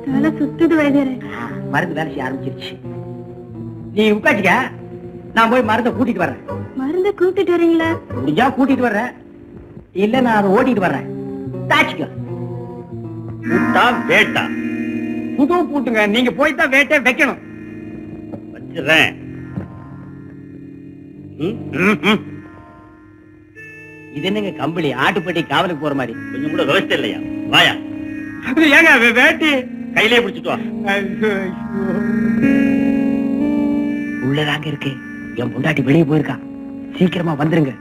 தலை சுத்துது வைத்தியரே. மருந்து வேலை செய்ய ஆரம்பிச்சிருச்சு. நீ உட்காச்சிக்க, நான் போய் மருந்தை கூட்டிட்டு வர்றேன். மருந்து கூட்டிட்டு வரீங்களா? முடிஞ்சா கூட்டிட்டு வர்றேன், இல்ல நான் அதை ஓட்டிட்டு வர்றேன். தாச்சிக்க. வேட்டா புது பூட்டுங்க, நீங்க போய் தான் வேட்டை வைக்கணும். வச்சிடறேன். இது என்னங்க கம்பளி, ஆட்டுப்பட்டி காவலுக்கு போற மாதிரி? கொஞ்சம் கூட விவசாயம் இல்லையா? வாயா. ஏங்க வேட்டி கையிலே பிடிச்சிட்டு வா. உள்ளதாங்க இருக்கு. என் பொண்டாட்டி வெளியே போயிருக்கா, சீக்கிரமா வந்துருங்க.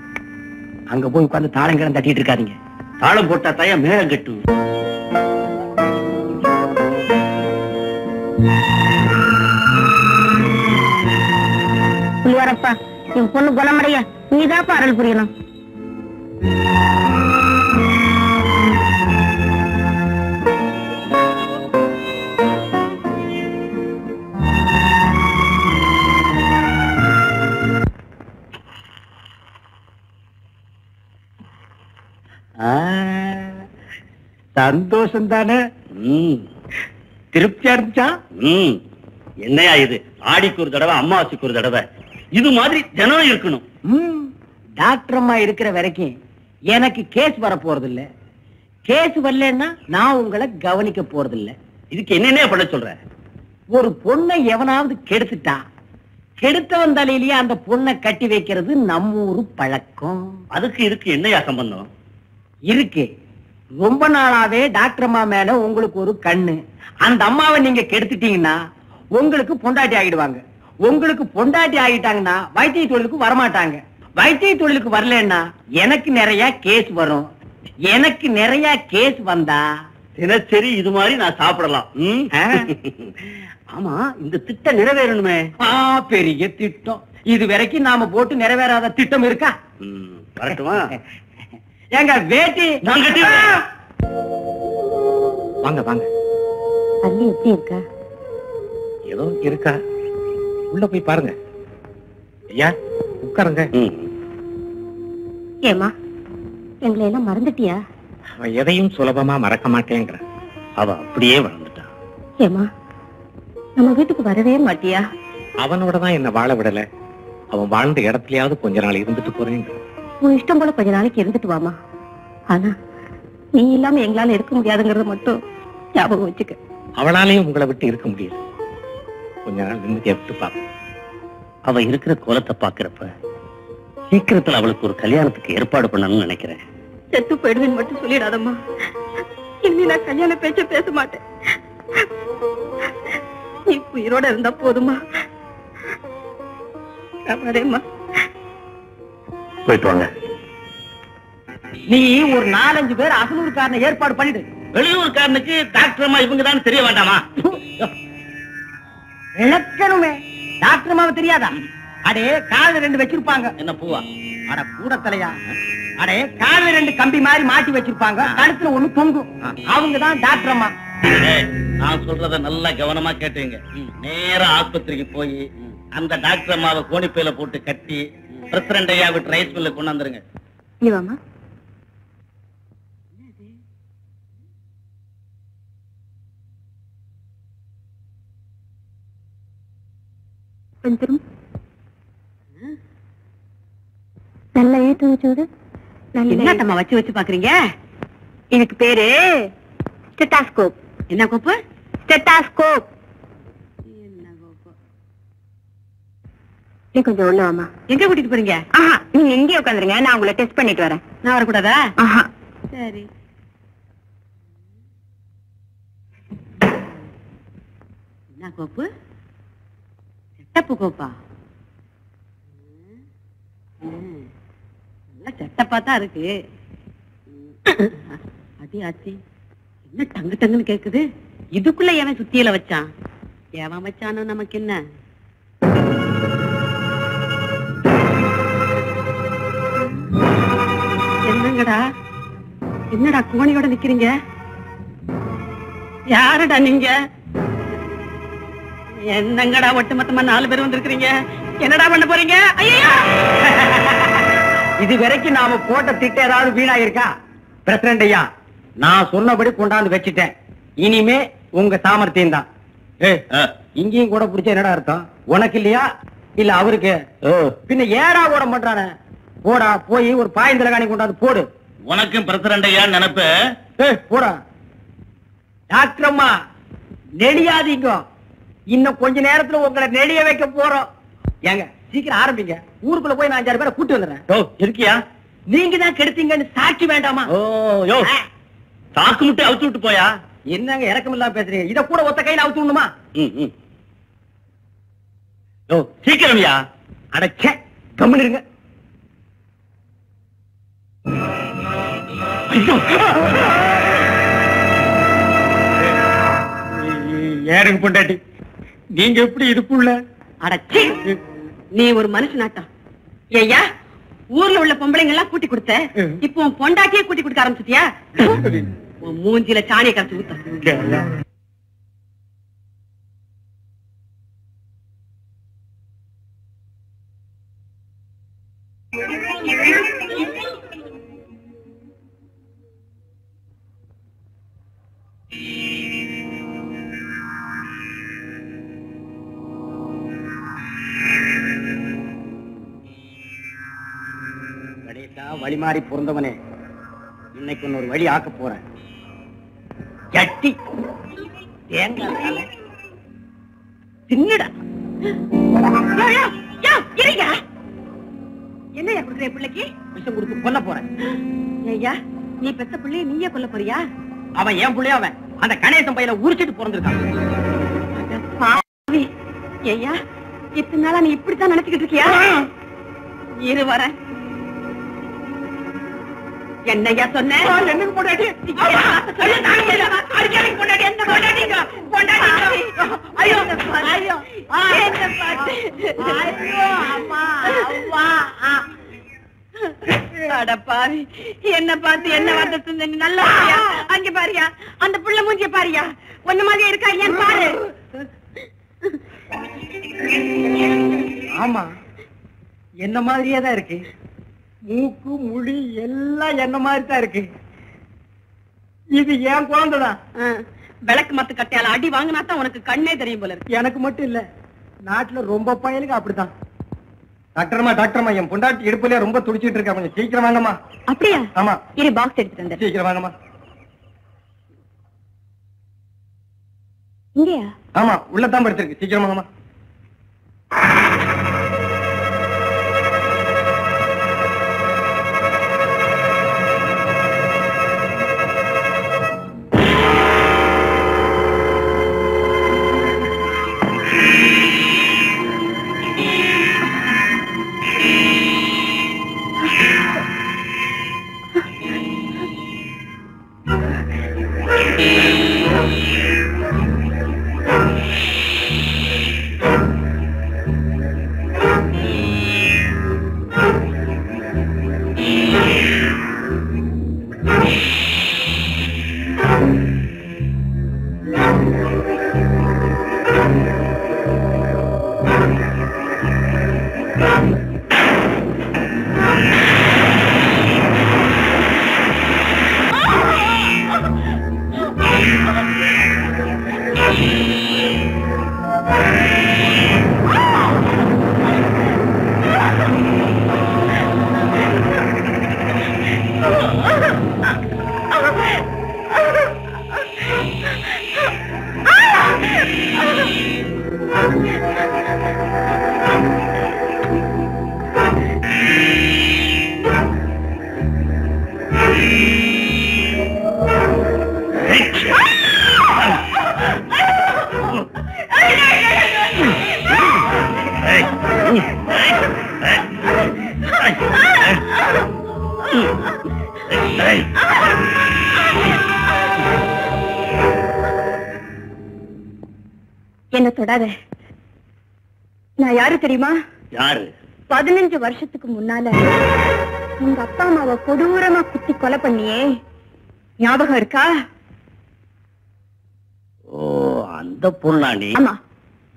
அங்க போய் உட்கார்ந்து தாளங்கிழம் தட்டிட்டு இருக்காதீங்க. தாளம் போட்டா தாயா மேளம் கட்டு. புள்ளியாரப்பா, என் பொண்ணு குணமடைய நீதான் அருள் புரியணும். சந்தோஷம் தானே? திருப்தியா இருந்துச்சா? என்னையா இது, ஆடிக்கு ஒரு தடவை அம்மாவாசைக்கு ஒரு தடவை, இது மாதிரி தினம் இருக்கணும். டாக்டர் அம்மா இருக்கிற வரைக்கும் எனக்கு கேஸ் வர போறது இல்ல. கேஸ் வரலன்னா நான் உங்களை கவனிக்க போறது இல்ல. இதுக்கு என்னென்ன பண்ண சொல்ற? ஒரு பொண்ணை எவனாவது கெடுத்துட்டா, கெடுத்தவன் தலையிலேயே அந்த பொண்ணை கட்டி வைக்கிறது நம்ம ஊரு பழக்கம். அதுக்கு இதுக்கு என்னையா சம்பந்தம் இருக்கு? ரொம்ப நாளாவே டாக்டர் அம்மா மேல உங்களுக்கு ஒரு கண்ணு. அந்த அம்மாவை நீங்க கெடுத்துட்டீங்கன்னா உங்களுக்கு பொண்டாட்டி ஆகிடுவாங்க. உங்களுக்கு பொண்டாட்டி ஆகிட்டாங்கன்னா வைத்திய தொழிலுக்கு வரமாட்டாங்க. வைத்திய தொழிலுக்கு வரலன்னா எனக்கு நிறைய கேஸ் வரும். எனக்கு நிறைய கேஸ் வந்தா தினசரி இது மாதிரி நான் சாப்பிடலாம். ஆமா, இந்த திட்டம் நிறைவேறணுமே. பெரிய திட்டம். இது வரைக்கும் நாம போட்டு நிறைவேறாத திட்டம் இருக்கா? வரட்டுமா? எங்க வேட்டி வாங்க வாங்க. அள்ளி எப்படி இருக்கா? ஏதோ இருக்கா, உள்ள போய் பாருங்க. ஐயா உட்காருங்க. ஏமா, எங்களை எல்லாம் மறந்துட்டியா? அவன் எதையும் சுலபமா மறக்க மாட்டேங்கிற. அவ அப்படியே வளர்ந்துட்டான். ஏமா, நம்ம வீட்டுக்கு வரவே மாட்டியா? அவனோட தான் என்ன வாழ விடல. அவன் வாழ்ந்த இடத்துலயாவது கொஞ்ச நாள் இருந்துட்டு போறேங்க. உன் இஷ்டம் போல கொஞ்ச நாளைக்கு இருந்துட்டு வாமா. ஆனா நீ இல்லாம எங்களால இருக்க முடியாதுங்கறத மட்டும் ஞாபகம் வச்சுக்க. அவளாலையும் உங்களை விட்டு இருக்க முடியாது. கொஞ்ச நாள் நிம்மதியா விட்டு பாப்போம். அவ இருக்கிற கோலத்தை பாக்குறப்ப சீக்கிரத்துல அவளுக்கு ஒரு கல்யாணத்துக்கு ஏற்பாடு பண்ணணும்னு நினைக்கிறேன். செத்து போயிடுவேன்னு மட்டும் சொல்லிடாதம்மா. இனி நான் கல்யாண பேச்ச பேச மாட்டேன். நீ உயிரோட இருந்தா போதுமா? வரேம்மா. போயிட்டு வாங்க. நீ ஒரு 4-5 பேர் அசலூர்காரனை ஏற்பாடு பண்ணிடு. வெளியூர்காரனுக்கு டாக்டர் அம்மா இவங்க தான் தெரிய வேண்டாமா? இழக்கணுமே. டாக்டர் அம்மாவை தெரியாதா? அடே காது 2 வச்சிருப்பாங்க. என்ன பூவா? அட கூட தலையா. அடே காது 2 கம்பி மாதிரி மாட்டி வச்சிருப்பாங்க. கழுத்துல ஒண்ணு தொங்கும். அவங்கதான் டாக்டர் அம்மா. நான் சொல்றத நல்லா கவனமா கேட்டுங்க. நேரா ஆஸ்பத்திரிக்கு போய் அந்த டாக்டர் அம்மாவை கோணிப்பையில போட்டு கட்டி பிரசிடண்ட் ஐயா விட்டு ரைஸ் மில்ல கொண்டாந்துருங்க. நீ வாமா. நல்ல ஏத்து வச்சோடு என்னட்டம்மா வச்சு பாக்குறீங்க? எனக்கு பேரு ஸ்டெத்தாஸ்கோப். என்ன கோப்பு? ஸ்டெத்தாஸ்கோப். நீ கொஞ்சம் உள்ள வாமா. எங்க கூட்டிட்டு போறீங்க? நீங்க எங்கே உட்காந்துருங்க, நான் உங்களை டெஸ்ட் பண்ணிட்டு வரேன். நான் வரக்கூடாதா? ஆஹா. சரி. என்ன கோப்பு? செட்டப்பு கோப்பா? நல்ல செட்டப்பா தான் இருக்கு. அடி ஆச்சி, என்ன டங்கு டங்குன்னு கேக்குது? இதுக்குள்ள எவன் சுத்தியில வச்சான்? எவன் வச்சானோ நமக்கு என்ன? என்னங்கடா, என்னடா கோணியோட நிக்கிறீங்க? யாருடா நீங்க? என்னங்கடா ஒட்டுமொத்தமா 4 பேர் வந்திருக்கிறீங்க? என்னடா பண்ண போறீங்க? ஐயா, இது வரைக்கும் நாம போட்ட திட்டம் ஏதாவது வீணா இருக்கா? பிரசிடண்ட் ஐயா, நான் சொன்னபடி கொண்டாந்து வச்சுட்டேன். இனிமே உங்க சாமர்த்தியம் தான். இங்கேயும் கூட பிடிச்ச என்னடா அர்த்தம்? உனக்கு இல்லையா இல்ல அவருக்கு? பின்ன ஏடா ஓட மாட்டானே. போடா, போய் ஒரு பாயந்தலகாணி கொண்டாந்து போடு. உனக்கும் பிரசிடண்ட் ஐயா நினைப்பு. போடா. டாக்டர் அம்மா, நெளியாதீங்க. இன்னும் கொஞ்ச நேரத்துல உங்களை நெளிய வைக்க போறோம். ஏங்க சீக்கிரம் ஆரம்பிங்க. ஊருக்குள்ள போய் நான் 5-6 பேரை கூட்டி வந்துடுறேன். இருக்கியா? நீங்க தான் கெடுத்தீங்கன்னு சாட்சி வேண்டாமா? சாக்கு முட்டை அவுத்து விட்டு போயா? என்னங்க இறக்கம் இல்லாம பேசுறீங்க? இத கூட ஒத்த கையில அவுத்து விடணுமா? சீக்கிரம்யா. அடச்சே, கம்முன்னு இருங்க. ஏறுங்க பொண்டாட்டி, நீங்க எப்படி இதுக்குள்ள? அடச்சி, நீ ஒரு மனுஷனாட்டம். ஐயா, ஊர்ல உள்ள பொம்பளைங்க எல்லாம் கூட்டி கொடுத்த, இப்போ உன் பொண்டாட்டியே கூட்டி கொடுக்க ஆரம்பிச்சிட்டியா? உன் மூஞ்சில சாணியை கரைச்சு ஊத்த. வழி மாறி பொருந்தவனே, இன்னைக்கு ஒரு வழி ஆக்க போறேன். சட்டி தேங்காய் தின்னுடா. என்னையா கொடுக்குற பிள்ளைக்கு? விஷம் கொடுத்து கொல்ல போறேன். ஐயா, நீ பெத்த பிள்ளைய நீயே கொல்ல போறியா? அவன் ஏன் பிள்ளைய? அவன் அந்த கணேசன் பையில உரிச்சிட்டு பிறந்திருக்கான். ஐயா, இத்தனை நாளா நீ இப்படித்தான் நினைச்சுக்கிட்டு இருக்கியா? இரு வரேன். என்னையா சொன்ன? என்னக்கு பொண்டாட்டி? அடப்பாவி, என்ன பார்த்து என்ன வார்த்தை சொன்ன? நல்லா அங்க பாரியா, அந்த புள்ள மூஞ்சிய பாரியா, ஒன்ன மாதிரி இருக்கா இல்லையான்னு பாரு. ஆமா, என்ன மாதிரியே தான் இருக்கு. மூக்கு முடி எல்லாம் என்ன மாதிரி தான் இருக்கு. இது ஏன் குழந்தைதான். விளக்கு மத்து கட்டையால அடி வாங்கினா தான் உனக்கு கண்ணே தெரியும் போல இருக்கு. எனக்கு மட்டும் இல்ல, நாட்டுல ரொம்ப பயலுக்கு அப்படித்தான். டாக்டர்மா, டாக்டர்மா, என் பொண்டாட்டி இடுப்புல ரொம்ப துடிச்சிட்டு இருக்கா. கொஞ்சம் சீக்கிரம் வாங்கம்மா. அப்படியா? ஆமா, இரு பாக்ஸ் எடுத்துட்டு வந்தேன். சீக்கிரம் வாங்கம்மா. இங்கயா? ஆமா, உள்ளதான் படுத்திருக்கு. சீக்கிரம் வாங்கம்மா. என்ன தொடாத. நான் யாரு தெரியுமா? யாரு? 15 வருஷத்துக்கு முன்னால உங்க அப்பா அம்மாவை கொடூரமா குத்தி கொலை பண்ணியே, ஞாபகம் இருக்கா? ஓ, அந்த பொண்ணாடி. ஆமா.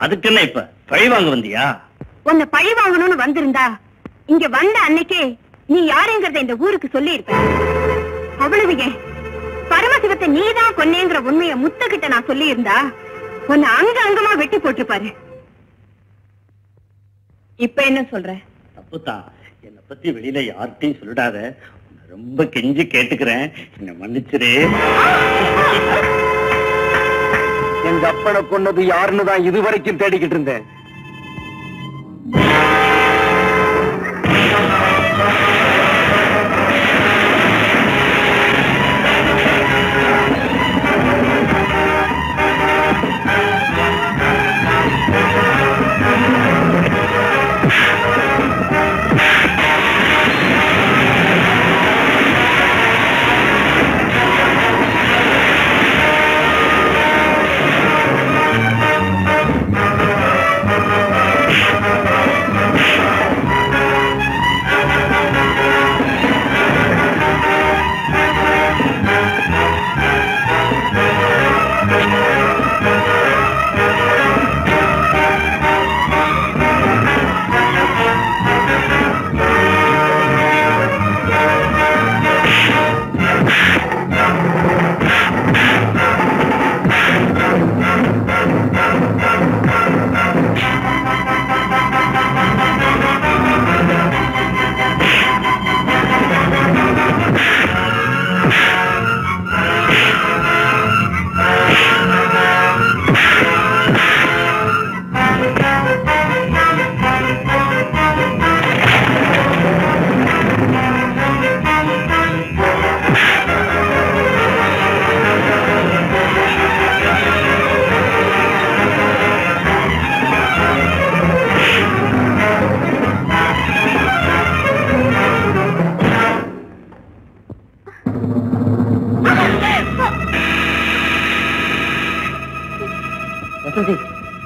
அதுக்கு என்ன இப்ப பழி வாங்க வந்தியா? உன்னை பழி வாங்கணும்னு வந்திருந்தா இங்க வந்த அன்னைக்கே நீ யாருங்கிறத இந்த ஊருக்கு சொல்லி இருப்ப. அவ்வளவு ஏன், பரமசிவத்தை நீதான் கொன்னேங்கிற உண்மையை முத்துக்கிட்ட நான் சொல்லி இருந்தா உன்னை அங்க அங்கமா வெட்டி போட்டுப்பாரு. இப்ப என்ன சொல்ற? தப்புதான். என்னை பத்தி வெளியில யார்கிட்டையும் சொல்லிடாத. ரொம்ப கெஞ்சி கேட்டுக்கிறேன், என்ன மன்னிச்சிரு. எங்க அப்பனை கொன்னது யாருன்னு தான் இதுவரைக்கும் தேடிக்கிட்டு இருந்தேன்.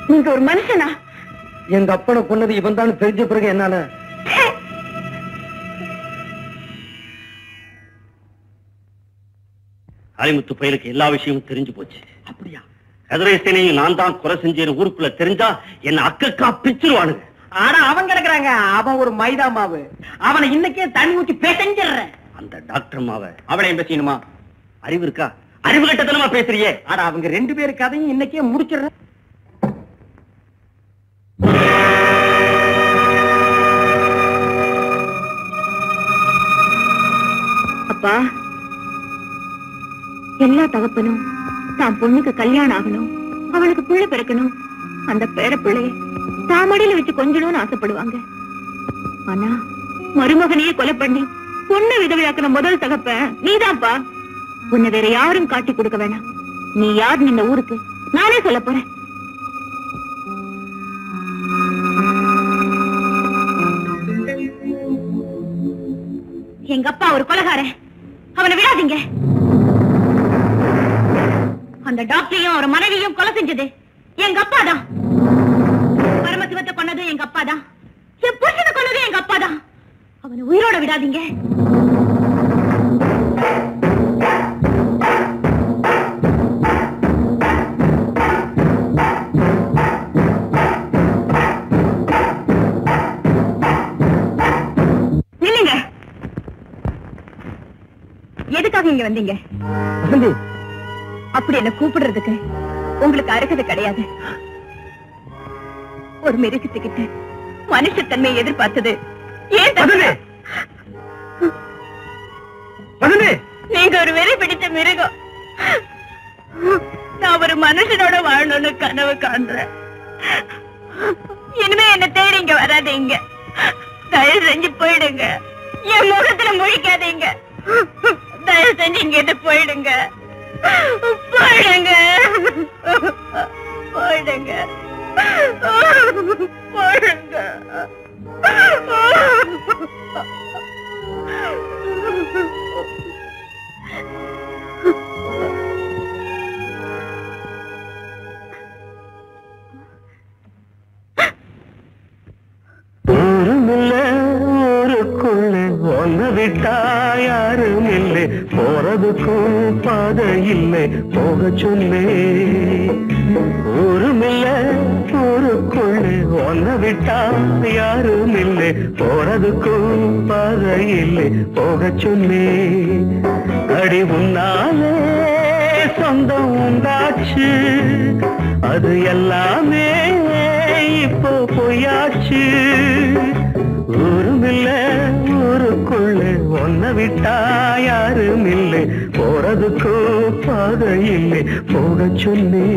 நீங்க ஒரு மனுஷனா? எங்க அப்பனை கொன்னது இவன் தான் தெரிஞ்ச பிறகு என்னால ஆலிமுத்து பயலுக்கு எல்லா விஷயமும் தெரிஞ்சு போச்சு. அப்படியா? கதிரேசனையும் நான் தான் கொலை செஞ்சேன்னு ஊருக்குள்ள தெரிஞ்சா என்ன அக்கா பிச்சிருவானுங்க. ஆனா அவன் கிடக்குறாங்க, அவன் ஒரு மைதா மாவு. அவனை இன்னைக்கே தண்ணி ஊற்றி பேசஞ்சிடுறேன். அந்த டாக்டர் மாவ அவளை பேசணுமா? அறிவு இருக்கா? அறிவு கட்டத்தனமா பேசுறியே. ஆனா அவங்க 2 பேரு கதையும் இன்னைக்கே முடிச்சிடுறேன். அப்பா, எல்லா தகப்பனும் தான் பொண்ணுக்கு கல்யாணம் ஆகணும், அவளுக்கு பிள்ளை பிறக்கணும், அந்த பேர பிள்ளைய தாமடியில வச்சு கொஞ்சணும்னு ஆசைப்படுவாங்க. ஆனா மருமகனையே கொலை பண்ணி பொண்ணு விதவையாக்குன முதல் தகப்பன் நீதான்ப்பா. உன்னை வேற யாரும் காட்டி கொடுக்க வேணாம். நீ யார் இந்த ஊருக்கு நானே சொல்ல போறேன். எங்க அப்பா ஒரு கொலைகாரன், அவனை விடாதீங்க. அந்த டாக்டரையும் ஒரு மனைவியும் கொலை செஞ்சது எங்க அப்பா தான். பரமசிவத்தை கொன்னது எங்க அப்பா தான். என் புருஷனை கொன்னது எங்க அப்பா தான். அவனை உயிரோட விடாதீங்க. நில்லுங்க. எதுக்காக இங்க வந்தீங்க? அப்படி என்ன கூப்பிடுறதுக்கு உங்களுக்கு அருகதை கிடையாது. ஒரு மிருகத்துக்கிட்ட மனுஷத்தன்மையை எதிர்பார்த்தது ஏன்? நீங்க ஒரு வெறி பிடித்த மிருகம். நான் ஒரு மனுஷனோட வாழணும்னு கனவு காண்றேன். இனிமே என்ன தேடி இங்க வராதீங்க. தயவு செஞ்சு போயிடுங்க. என் முகத்துல முழிக்காதீங்க. தயவு செஞ்சு இங்க இருந்து போயிடுங்க. போயிடுங்க போயிடுங்க போயிடுங்க. ஊருக்குள்ள ஒன்ன விட்டா யாரும் இல்லை, போறதுக்கும் பாதை இல்லை, போக சொன்னே. ஊருமில்ல ஊருக்குள்ள ஒன்ன விட்டா யாரும் இல்லை, போறதுக்கும் பாதை இல்லை, போக சொன்னே. அடி உன்னாலே சொந்தம் உண்டாச்சு, அது எல்லாமே இப்போ பொய்யாச்சு. ஊருமில்ல ஊருக்குள்ள ஒன்ன விட்டா யாரும் இல்லை, போறதுக்கோ பாதை இல்லை, போக சொன்னே.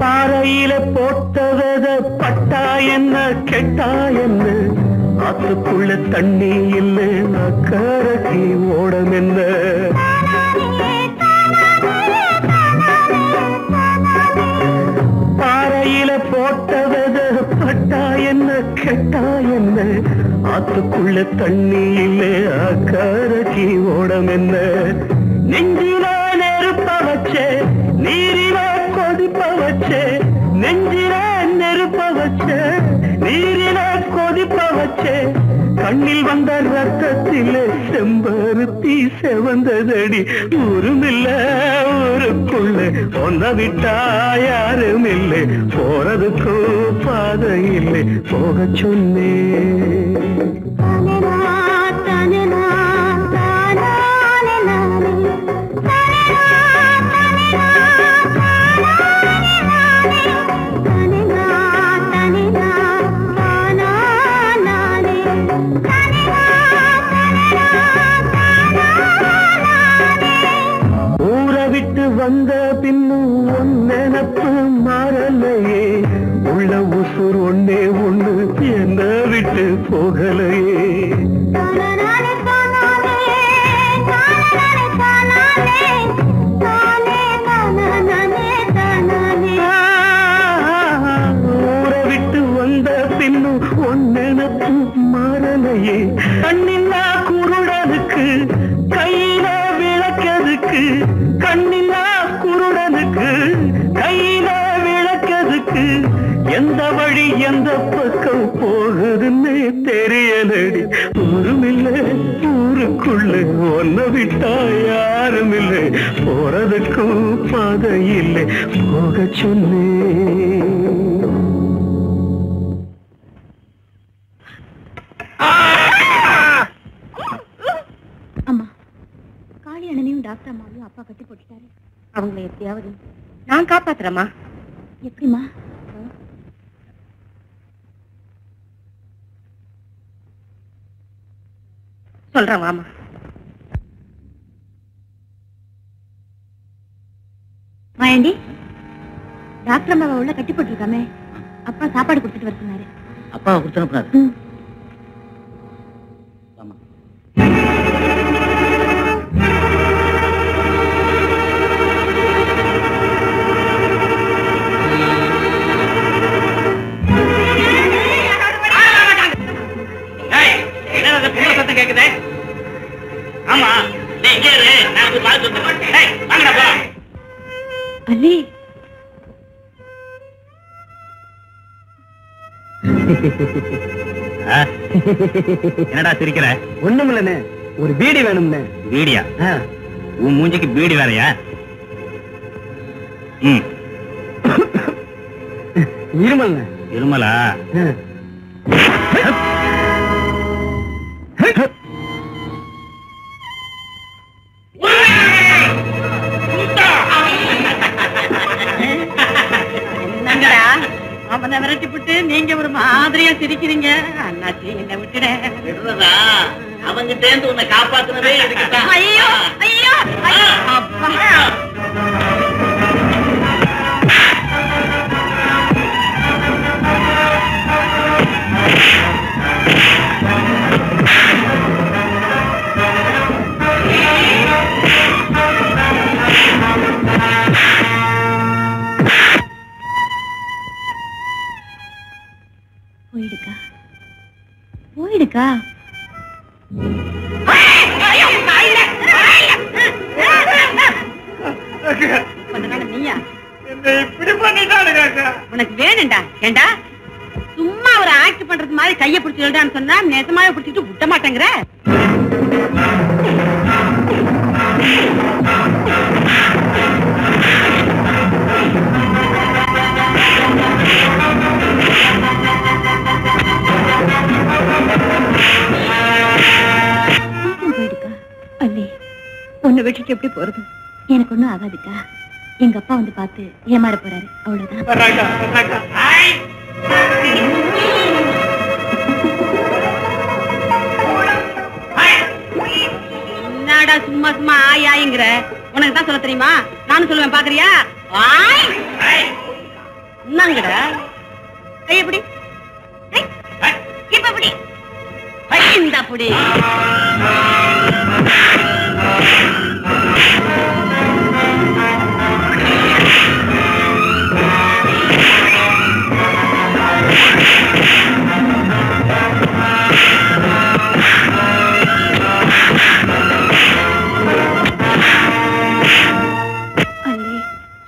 பாறையில போட்டவத பட்டா என்ன கெட்டா என்ன, ஆத்துக்குள்ள தண்ணி இல்லை, அக்கறைக்கு ஓடம் என்ன. பாறையில போட்டவத பட்டா என்ன கெட்டா என்ன, ஆத்துக்குள்ள தண்ணி இல்லை, அக்கறைக்கு ஓடம் என்ன. நெஞ்சில நெருப்ப வச்சே, நீரில கொதிப்ப வச்சே, நெஞ்சில நெருப்ப வச்சே, நீரில கொதிப்ப வச்சே, கண்ணில் வந்த ரத்தத்திலே செம்பருத்தி செவந்ததடி. ஊருமில்ல ஊருக்குள்ள ஒன்ன விட்டா யாரும் இல்லை, போறதுக்கோ பாதை இல்லை, போக சொன்னே. வந்த பின்னும் உன் நினப்பு மாறலையே, உள்ள உசுர் ஒன்னே ஒண்ணு என்ன விட்டு போகலையே. ஊரை விட்டு வந்த பின்னும் உன் நினப்பு மாறலையே, கண்ணில்லா குருடனுக்கு கையில விளக்கதுக்கு, கண்ணில்லா குருடனுக்கு கையில விளக்கதுக்கு, எந்த வழி எந்த பக்கம் போகுதுன்னு தெரியலடி. ஊருமில்ல ஊருக்குள்ள ஒன்ன விட்டா யாரும் இல்லை, போறதுக்கும் பாதை இல்லை, போக சொன்னே. அம்மா, காளி அண்ணனையும் டாக்டர் அம்மாவையும் அப்பா கட்டி போட்டுட்டாரு. அவங்களை எப்படியாவது நான் காப்பாத்துறேம்மா. எப்படிமா? சொல்றேன் வாமா. மாயாண்டி, டாக்டர் அம்மாவை உள்ள கட்டி போட்டிருக்காமே, அப்பா சாப்பாடு கொடுத்துட்டு வர சொன்னாரு. அப்பாவை கொடுத்து அனுப்புனாரு. அல்லி என்னடா சிரிக்கிற? ஒண்ணும் இல்லண்ணே, ஒரு பீடி வேணும்னே. பீடியா? உன் மூஞ்சிக்கு பீடி வேறையா? இருமல். இருமலா? என்னங்கடா அவனை விரட்டி விட்டு நீங்க ஒரு மாதிரியா சிரிக்கிறீங்க? அண்ணாச்சி என்ன விட்டுட. அவங்கிட்ட இருந்து உன்னை காப்பாத்துனதே இதுக்குதான். ஐயோ ஐயோ அப்பா. போயிடுக்கா, போயிடுக்கா. உனக்கு வேணும்டா? ஏண்டா சும்மா ஒரு ஆக்ட் பண்றது மாதிரி கைய பிடிச்சு எழுதான்னு சொன்னா நெசமாவே பிடிச்சிட்டு விட்ட மாட்டேங்கிற. போயிடுக்கா. அல்லி, உன்னை விட்டுட்டு எப்படி போறது? எனக்கு ஒண்ணும் ஆகாதுக்கா. எங்க அப்பா வந்து பார்த்து ஏமாற போறாரு, அவ்வளவுதான். என்னடா சும்மா சும்மா ஆய் ஆயிங்கிற? உனக்கு தான் சொல்ல தெரியுமா? நானும் சொல்லுவேன், பாக்குறியா? என்னங்கடா கை எப்படி இப்ப எப்படி இந்த அப்படி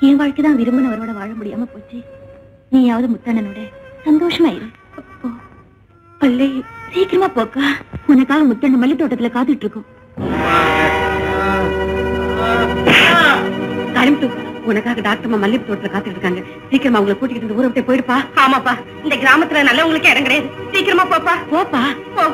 என் வாழ்க்கைதான் விரும்பினவரோட வாழ முடியாம போச்சு. நீயாவது முத்தண்ணனோட சந்தோஷமா இரு. அல்லே, சீக்கிரமா போக்கா. உனக்காக முத்தண்ணன் மல்லி தோட்டத்துல காத்துட்டு இருக்கும். உனக்காக டாக்டர் மல்லிகை தோட்டத்துல காத்துட்டு இருக்காங்க. சீக்கிரமா உங்களை கூட்டிக்கிட்டு இந்த ஊரை விட்டு போயிடுப்பா. ஆமாப்பா, இந்த கிராமத்துல நல்லவங்களுக்கு இடம் கிடையாது. சீக்கிரமா போப்பா. போப்பா போ.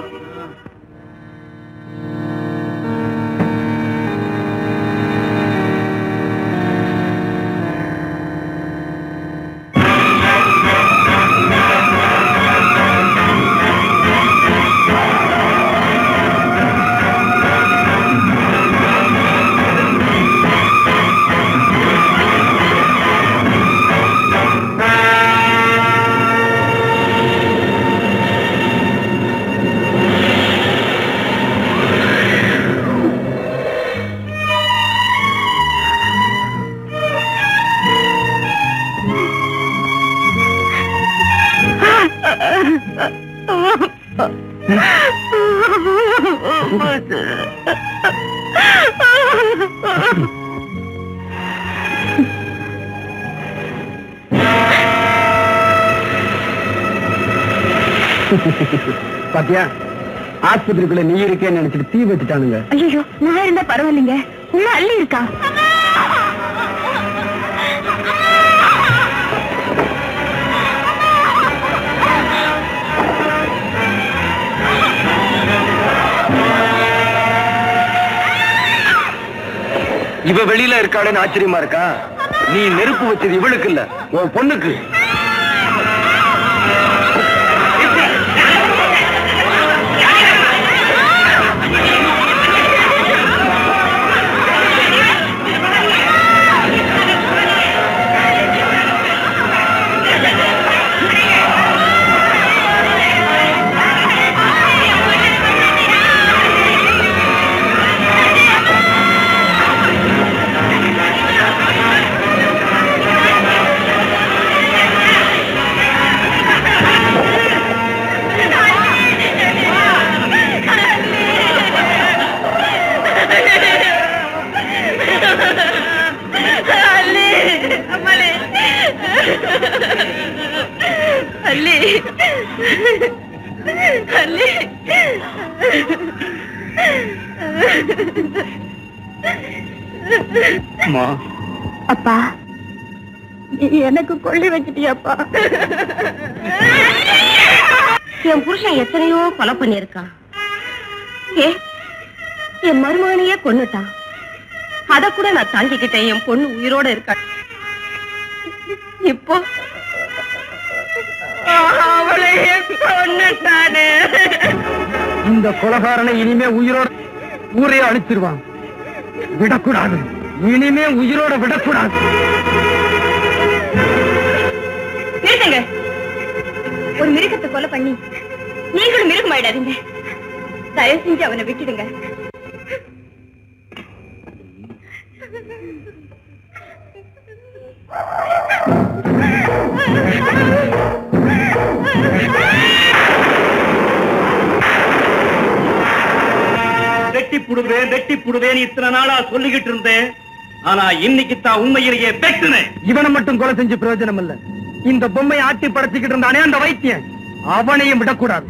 பாத்தியா, ஆஸ்பத்திரிக்குள்ள நீ இருக்கேன்னு நினைச்சிட்டு தீ வச்சுட்டானுங்க. ஐயோ, நான் இருந்தா பரவாயில்லைங்க. உள்ள அள்ளி இருக்கா? இவ வெளியில இருக்காளேன்னு ஆச்சரியமா இருக்கா? நீ நெருப்பு வச்சது இவளுக்கு இல்ல, உன் பொண்ணுக்கு. அல்லி. அப்பா எனக்கு கொள்ளி வச்சிட்டியாப்பா. என் புருஷன் எத்தனையோ கொலை பண்ணியிருக்கான். என் மருமகனையே கொன்னுட்டான். அத கூட நான் தாங்கிக்கிட்டேன். என் பொண்ணு உயிரோட இருக்கா. இப்போ அவளையே கொன்னுட்டானே. இந்த கொலைகாரனை இனிமே உயிரோட ஊரே அழிச்சிருவான். விடக்கூடாது, இனிமே உயிரோட விடக்கூடாது. நிறுத்துங்க. ஒரு மிருகத்தை கொலை பண்ணி நீங்களும் மிருகம் ஆயிடாதீங்க. தயவு செஞ்சு அவனை விட்டுடுங்க. வெட்டி புடுவேன் இத்தனை நாளா சொல்லிக்கிட்டு இருந்தேன். ஆனா இன்னைக்கு தான் உண்மையிலேயே வெட்டுனேன். இவனை மட்டும் கொலை செஞ்சு பிரயோஜனம் இல்ல. இந்த பொம்மையை ஆட்டி படைச்சுக்கிட்டு இருந்தானே அந்த வைத்தியன், அவனையும் விடக்கூடாது.